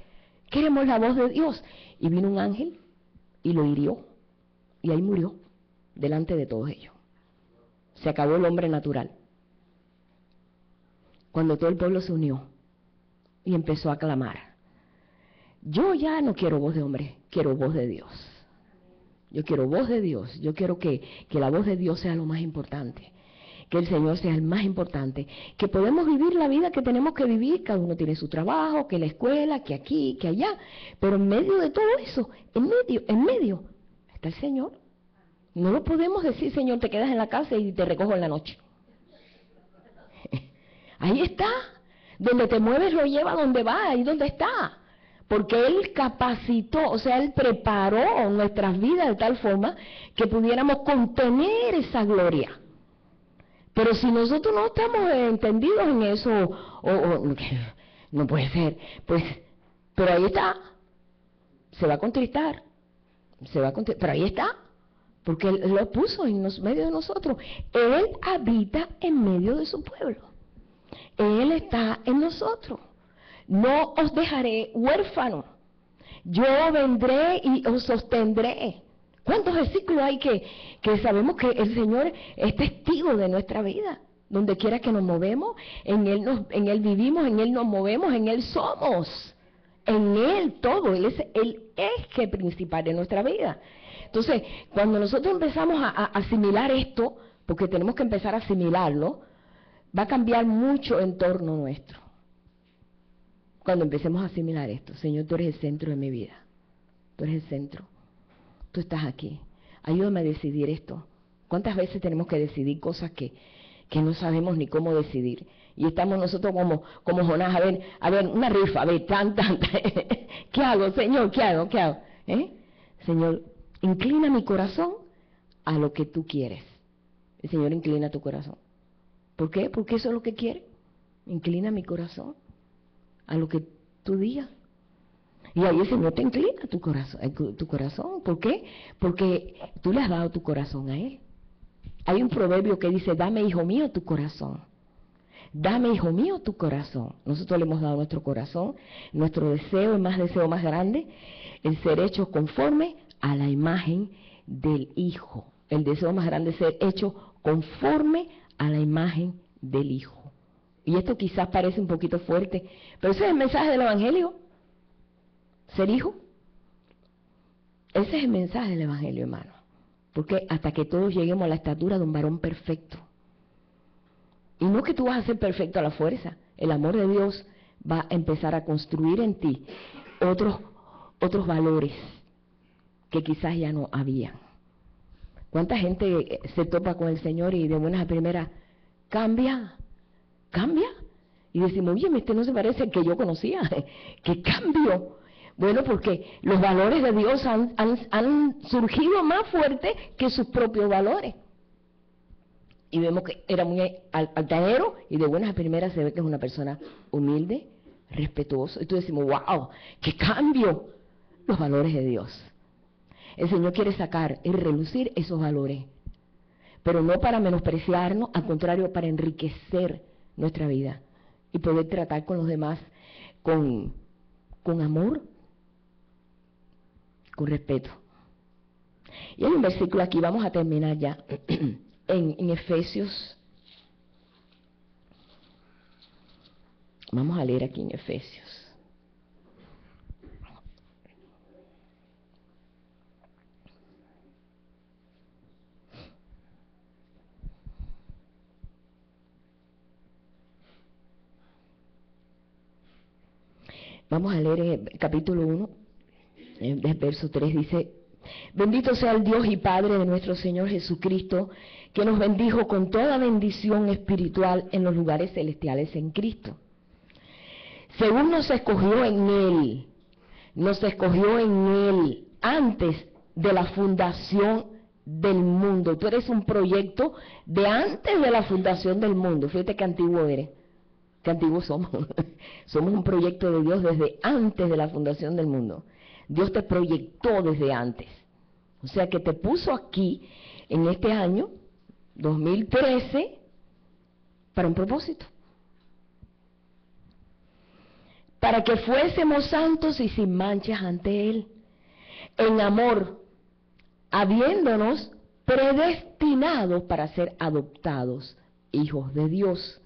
Queremos la voz de Dios. Y vino un ángel y lo hirió. Y ahí murió, delante de todos ellos. Se acabó el hombre natural. Cuando todo el pueblo se unió y empezó a clamar. Yo ya no quiero voz de hombre, quiero voz de Dios. Yo quiero voz de Dios. Yo quiero que la voz de Dios sea lo más importante. Que el Señor sea el más importante, que podemos vivir la vida que tenemos que vivir, cada uno tiene su trabajo, que la escuela, que aquí, que allá, pero en medio de todo eso, en medio, está el Señor. No lo podemos decir, Señor, te quedas en la casa y te recojo en la noche. Ahí está, donde te mueves lo lleva donde va, ahí donde está. Porque Él capacitó, o sea, Él preparó nuestras vidas de tal forma que pudiéramos contener esa gloria. Pero si nosotros no estamos entendidos en eso, no puede ser, pues, pero ahí está, se va a contristar, pero ahí está, porque Él lo puso en medio de nosotros. Él habita en medio de su pueblo, Él está en nosotros. No os dejaré huérfanos, yo vendré y os sostendré. ¿Cuántos versículos hay que sabemos que el Señor es testigo de nuestra vida? Donde quiera que nos movemos, en Él vivimos, en Él nos movemos, en Él somos. En Él todo, Él es el eje principal de nuestra vida. Entonces, cuando nosotros empezamos a asimilar esto, porque tenemos que empezar a asimilarlo, va a cambiar mucho el entorno nuestro. Cuando empecemos a asimilar esto, Señor, tú eres el centro de mi vida. Tú eres el centro. Tú estás aquí. Ayúdame a decidir esto. ¿Cuántas veces tenemos que decidir cosas que no sabemos ni cómo decidir? Y estamos nosotros como Jonás, a ver, una rifa, a ver, ¿qué hago, Señor? ¿Qué hago? Señor, inclina mi corazón a lo que tú quieres. El Señor inclina tu corazón. ¿Por qué? Porque eso es lo que quiere. Inclina mi corazón a lo que tú digas. Y ahí el Señor te inclina tu corazón. ¿Por qué? Porque tú le has dado tu corazón a Él. Hay un proverbio que dice, dame, hijo mío, tu corazón. Dame, hijo mío, tu corazón. Nosotros le hemos dado nuestro corazón. Nuestro deseo más grande, el ser hecho conforme a la imagen del Hijo. El deseo más grande es ser hecho conforme a la imagen del Hijo. Y esto quizás parece un poquito fuerte, pero ese es el mensaje del Evangelio. Ser hijo. Ese es el mensaje del Evangelio, hermano. Porque hasta que todos lleguemos a la estatura de un varón perfecto. Y no que tú vas a ser perfecto a la fuerza. El amor de Dios va a empezar a construir en ti otros valores que quizás ya no habían. ¿Cuánta gente se topa con el Señor y de buenas a primeras cambia? Y decimos, oye, este no se parece al que yo conocía. ¿Qué cambio? Bueno, porque los valores de Dios han surgido más fuertes que sus propios valores. y vemos que era muy altanero, y de buenas a primeras se ve que es una persona humilde, respetuoso. Y tú decimos, wow, qué cambio, los valores de Dios. El Señor quiere sacar y relucir esos valores, pero no para menospreciarnos, al contrario, para enriquecer nuestra vida y poder tratar con los demás con amor, con respeto. Y hay un versículo aquí, vamos a terminar ya, en Efesios. Vamos a leer aquí en Efesios. Vamos a leer el capítulo 1, del verso 3, dice: bendito sea el Dios y Padre de nuestro Señor Jesucristo, que nos bendijo con toda bendición espiritual en los lugares celestiales en Cristo. Según nos escogió en Él antes de la fundación del mundo. Tú eres un proyecto de antes de la fundación del mundo. Fíjate qué antiguo eres, qué antiguos somos. Somos un proyecto de Dios desde antes de la fundación del mundo. Dios te proyectó desde antes. O sea que te puso aquí en este año 2013 para un propósito. Para que fuésemos santos y sin manchas ante Él, en amor, habiéndonos predestinados para ser adoptados hijos de Dios,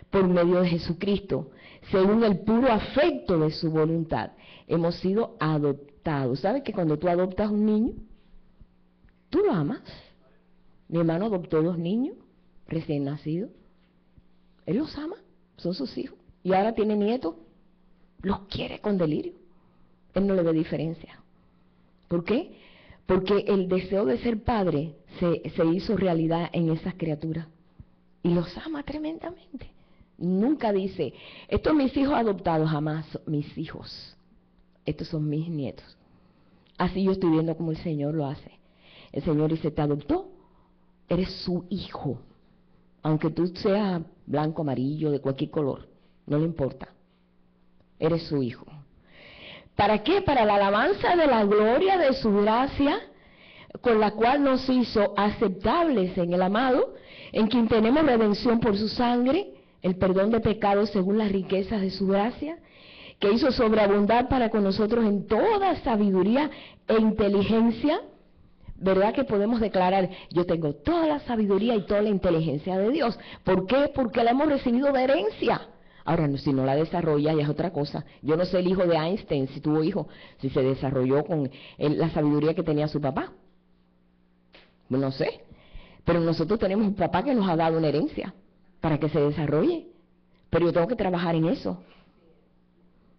por medio de Jesucristo, según el puro afecto de su voluntad. Hemos sido adoptados. ¿Sabes que cuando tú adoptas un niño, tú lo amas? Mi hermano adoptó 2 niños recién nacidos. Él los ama, son sus hijos. Y ahora tiene nietos, los quiere con delirio. Él no le ve diferencia. ¿Por qué? Porque el deseo de ser padre se hizo realidad en esas criaturas. Y los ama tremendamente. Nunca dice, estos son mis hijos adoptados, jamás, mis hijos. Estos son mis nietos. Así yo estoy viendo como el Señor lo hace. El Señor dice, te adoptó, eres su hijo. Aunque tú seas blanco, amarillo, de cualquier color, no le importa. Eres su hijo. ¿Para qué? Para la alabanza de la gloria de su gracia, con la cual nos hizo aceptables en el amado, en quien tenemos redención por su sangre, el perdón de pecados según las riquezas de su gracia, que hizo sobreabundar para con nosotros en toda sabiduría e inteligencia. ¿Verdad que podemos declarar, yo tengo toda la sabiduría y toda la inteligencia de Dios? ¿Por qué? Porque la hemos recibido de herencia. Ahora, si no la desarrolla, ya es otra cosa. Yo no sé el hijo de Einstein, si tuvo hijo, si se desarrolló con la sabiduría que tenía su papá. No sé. Pero nosotros tenemos un papá que nos ha dado una herencia para que se desarrolle. Pero yo tengo que trabajar en eso.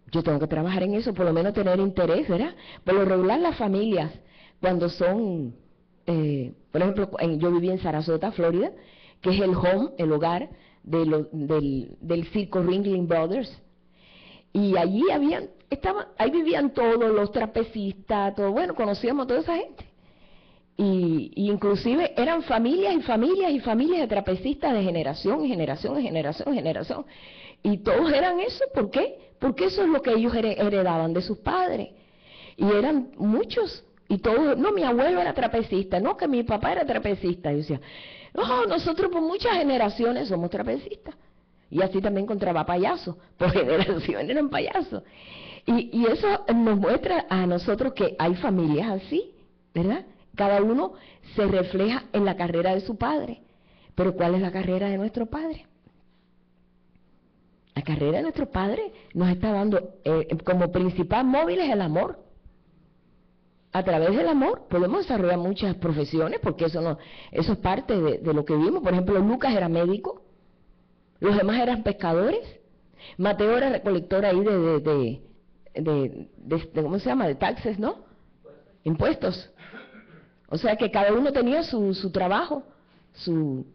Yo tengo que trabajar en eso, por lo menos tener interés, ¿verdad? Por lo regular, las familias, cuando son, por ejemplo, yo viví en Sarasota, Florida, que es el home, el hogar del circo Ringling Brothers, y allí ahí vivían todos los trapecistas, todo, bueno, conocíamos a toda esa gente, y inclusive eran familias y familias y familias de trapecistas de generación en generación en generación en generación, y todos eran eso. ¿Por qué? Porque eso es lo que ellos heredaban de sus padres, y eran muchos. Y todos, no, mi abuelo era trapecista, no, que mi papá era trapecista. Y yo decía, no, nosotros por muchas generaciones somos trapecistas. Y así también encontraba payasos, por generaciones eran payasos. Y eso nos muestra a nosotros que hay familias así, ¿verdad? Cada uno se refleja en la carrera de su padre. Pero ¿cuál es la carrera de nuestro padre? La carrera de nuestro padre nos está dando como principal móvil es el amor. A través del amor podemos desarrollar muchas profesiones, porque eso es parte de lo que vimos. Por ejemplo, Lucas era médico, los demás eran pescadores, Mateo era recolector ahí de ¿cómo se llama? De taxes, ¿no? Impuestos. O sea que cada uno tenía su trabajo, su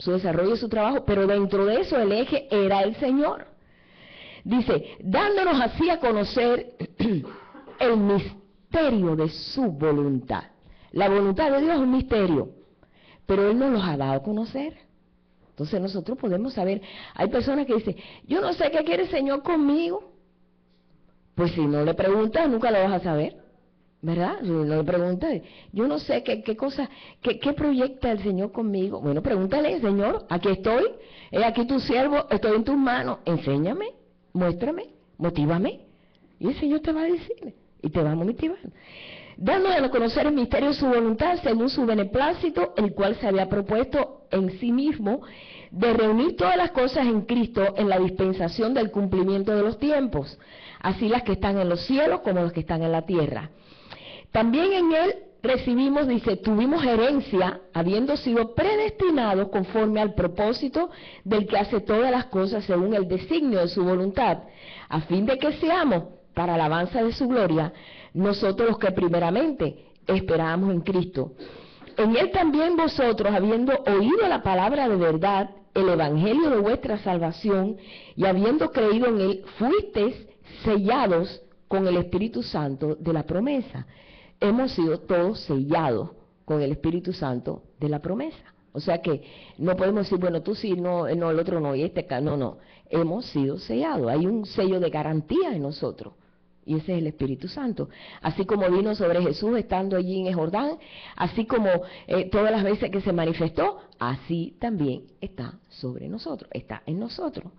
desarrollo y su trabajo, pero dentro de eso el eje era el Señor. Dice, dándonos así a conocer el misterio de su voluntad. La voluntad de Dios es un misterio, pero Él nos los ha dado a conocer. Entonces nosotros podemos saber, hay personas que dicen, yo no sé qué quiere el Señor conmigo. Pues si no le preguntas, nunca lo vas a saber, ¿verdad? Si no le preguntas, yo no sé qué cosa, qué proyecta el Señor conmigo. Bueno, pregúntale, Señor, aquí estoy, he aquí tu siervo, estoy en tus manos, enséñame, muéstrame, motívame. Y el Señor te va a decir, y te va a motivar. Dándonos a conocer el misterio de su voluntad según su beneplácito, el cual se había propuesto en sí mismo de reunir todas las cosas en Cristo en la dispensación del cumplimiento de los tiempos, así las que están en los cielos como las que están en la tierra. También en él recibimos, dice, tuvimos herencia, habiendo sido predestinados conforme al propósito del que hace todas las cosas según el designio de su voluntad, a fin de que seamos, para alabanza de su gloria, nosotros los que primeramente esperábamos en Cristo. En él también vosotros, habiendo oído la palabra de verdad, el evangelio de vuestra salvación, y habiendo creído en él, fuisteis sellados con el Espíritu Santo de la promesa. Hemos sido todos sellados con el Espíritu Santo de la promesa. O sea que no podemos decir, bueno, tú sí, no, el otro no, y este no, no. Hemos sido sellados. Hay un sello de garantía en nosotros. Y ese es el Espíritu Santo. Así como vino sobre Jesús estando allí en el Jordán, así como todas las veces que se manifestó, así también está sobre nosotros, está en nosotros.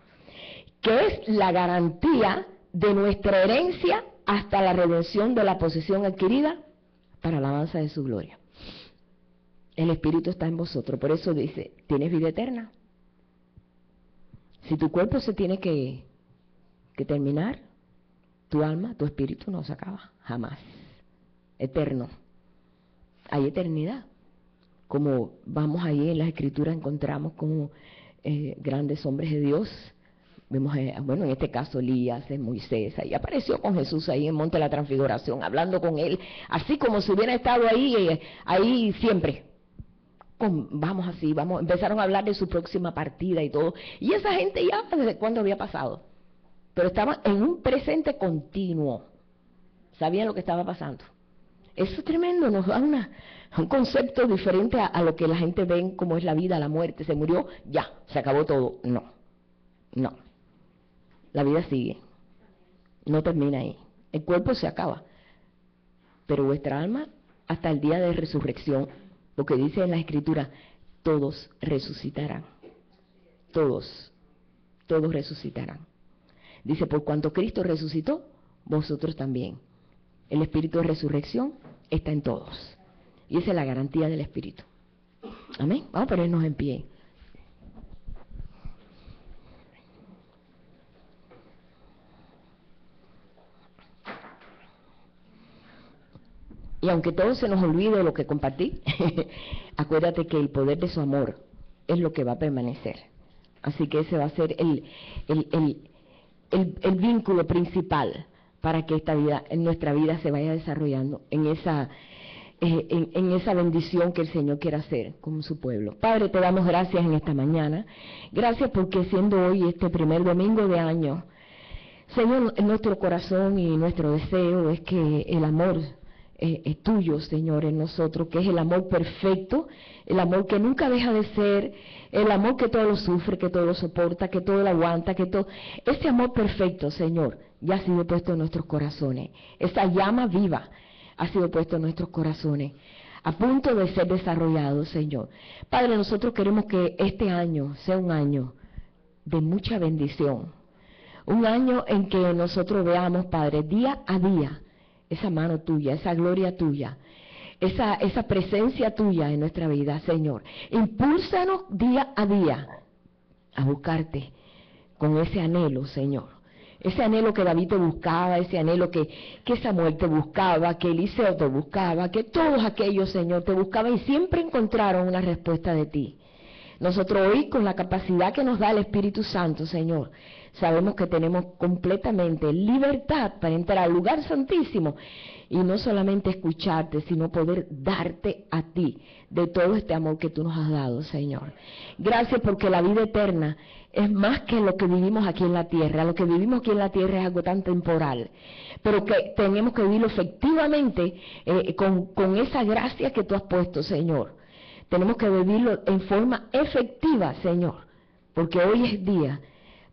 Que es la garantía de nuestra herencia hasta la redención de la posesión adquirida para la alabanza de su gloria. El Espíritu está en vosotros, por eso dice, ¿tienes vida eterna? Si tu cuerpo se tiene que terminar, tu alma, tu espíritu no se acaba, jamás. Eterno. Hay eternidad. Como vamos ahí en las Escrituras, encontramos como grandes hombres de Dios. Vemos, bueno, en este caso Elías, Moisés, ahí apareció con Jesús ahí en Monte de la Transfiguración, hablando con él, así como si hubiera estado ahí siempre. Vamos así, empezaron a hablar de su próxima partida y todo. Y esa gente ya, ¿desde cuándo había pasado? Pero estaban en un presente continuo. Sabían lo que estaba pasando. Eso es tremendo, nos da un concepto diferente a lo que la gente ve como es la vida, la muerte. Se murió, ya, se acabó todo. No, no. La vida sigue. No termina ahí. El cuerpo se acaba. Pero vuestra alma, hasta el día de resurrección, lo que dice en la Escritura, todos resucitarán. Todos resucitarán. Dice, por cuanto Cristo resucitó, vosotros también. El espíritu de resurrección está en todos. Y esa es la garantía del Espíritu. Amén. Vamos a ponernos en pie. Y aunque todo se nos olvide lo que compartí, acuérdate que el poder de su amor es lo que va a permanecer. Así que ese va a ser el vínculo principal para que nuestra vida se vaya desarrollando en esa bendición que el Señor quiere hacer con su pueblo. Padre, te damos gracias en esta mañana. Gracias porque siendo hoy este primer domingo de año, Señor, en nuestro corazón y nuestro deseo es que el amor es tuyo, Señor, en nosotros, que es el amor perfecto, el amor que nunca deja de ser, el amor que todo lo sufre, que todo lo soporta, que todo lo aguanta, que todo... Ese amor perfecto, Señor, ya ha sido puesto en nuestros corazones. Esa llama viva ha sido puesta en nuestros corazones, a punto de ser desarrollado, Señor. Padre, nosotros queremos que este año sea un año de mucha bendición, un año en que nosotros veamos, Padre, día a día, esa mano tuya, esa gloria tuya, esa presencia tuya en nuestra vida, Señor. Impúlsanos día a día a buscarte con ese anhelo, Señor. Ese anhelo que David te buscaba, ese anhelo que Samuel te buscaba, que Eliseo te buscaba, que todos aquellos, Señor, te buscaban y siempre encontraron una respuesta de ti. Nosotros hoy, con la capacidad que nos da el Espíritu Santo, Señor, sabemos que tenemos completamente libertad para entrar al lugar santísimo y no solamente escucharte, sino poder darte a ti de todo este amor que tú nos has dado, Señor. Gracias porque la vida eterna es más que lo que vivimos aquí en la tierra. Lo que vivimos aquí en la tierra es algo tan temporal, pero que tenemos que vivirlo efectivamente con esa gracia que tú has puesto, Señor. Tenemos que vivirlo en forma efectiva, Señor, porque hoy es día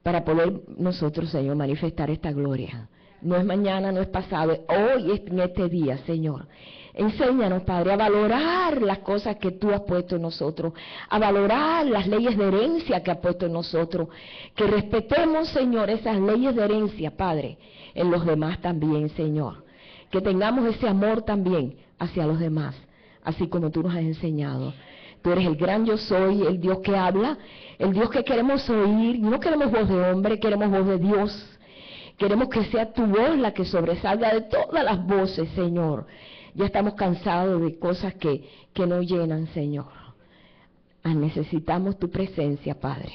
para poder nosotros, Señor, manifestar esta gloria. No es mañana, no es pasado, hoy es en este día, Señor. Enséñanos, Padre, a valorar las cosas que tú has puesto en nosotros, a valorar las leyes de herencia que has puesto en nosotros, que respetemos, Señor, esas leyes de herencia, Padre, en los demás también, Señor. Que tengamos ese amor también hacia los demás, así como tú nos has enseñado. Tú eres el gran yo soy, el Dios que habla, el Dios que queremos oír. No queremos voz de hombre, queremos voz de Dios. Queremos que sea tu voz la que sobresalga de todas las voces, Señor. Ya estamos cansados de cosas que no llenan, Señor. Necesitamos tu presencia, Padre,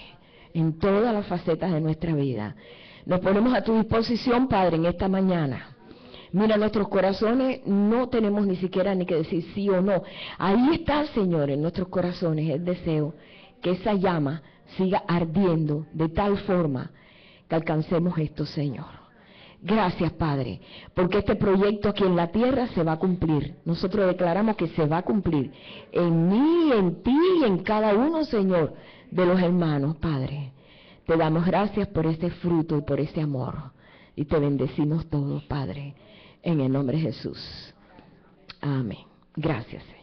en todas las facetas de nuestra vida. Nos ponemos a tu disposición, Padre, en esta mañana. Mira, nuestros corazones no tenemos ni siquiera ni que decir sí o no. Ahí está, Señor, en nuestros corazones el deseo que esa llama siga ardiendo de tal forma que alcancemos esto, Señor. Gracias, Padre, porque este proyecto aquí en la tierra se va a cumplir. Nosotros declaramos que se va a cumplir en mí, en ti y en cada uno, Señor, de los hermanos, Padre. Te damos gracias por este fruto y por ese amor. Y te bendecimos todos, Padre, en el nombre de Jesús. Amén. Gracias.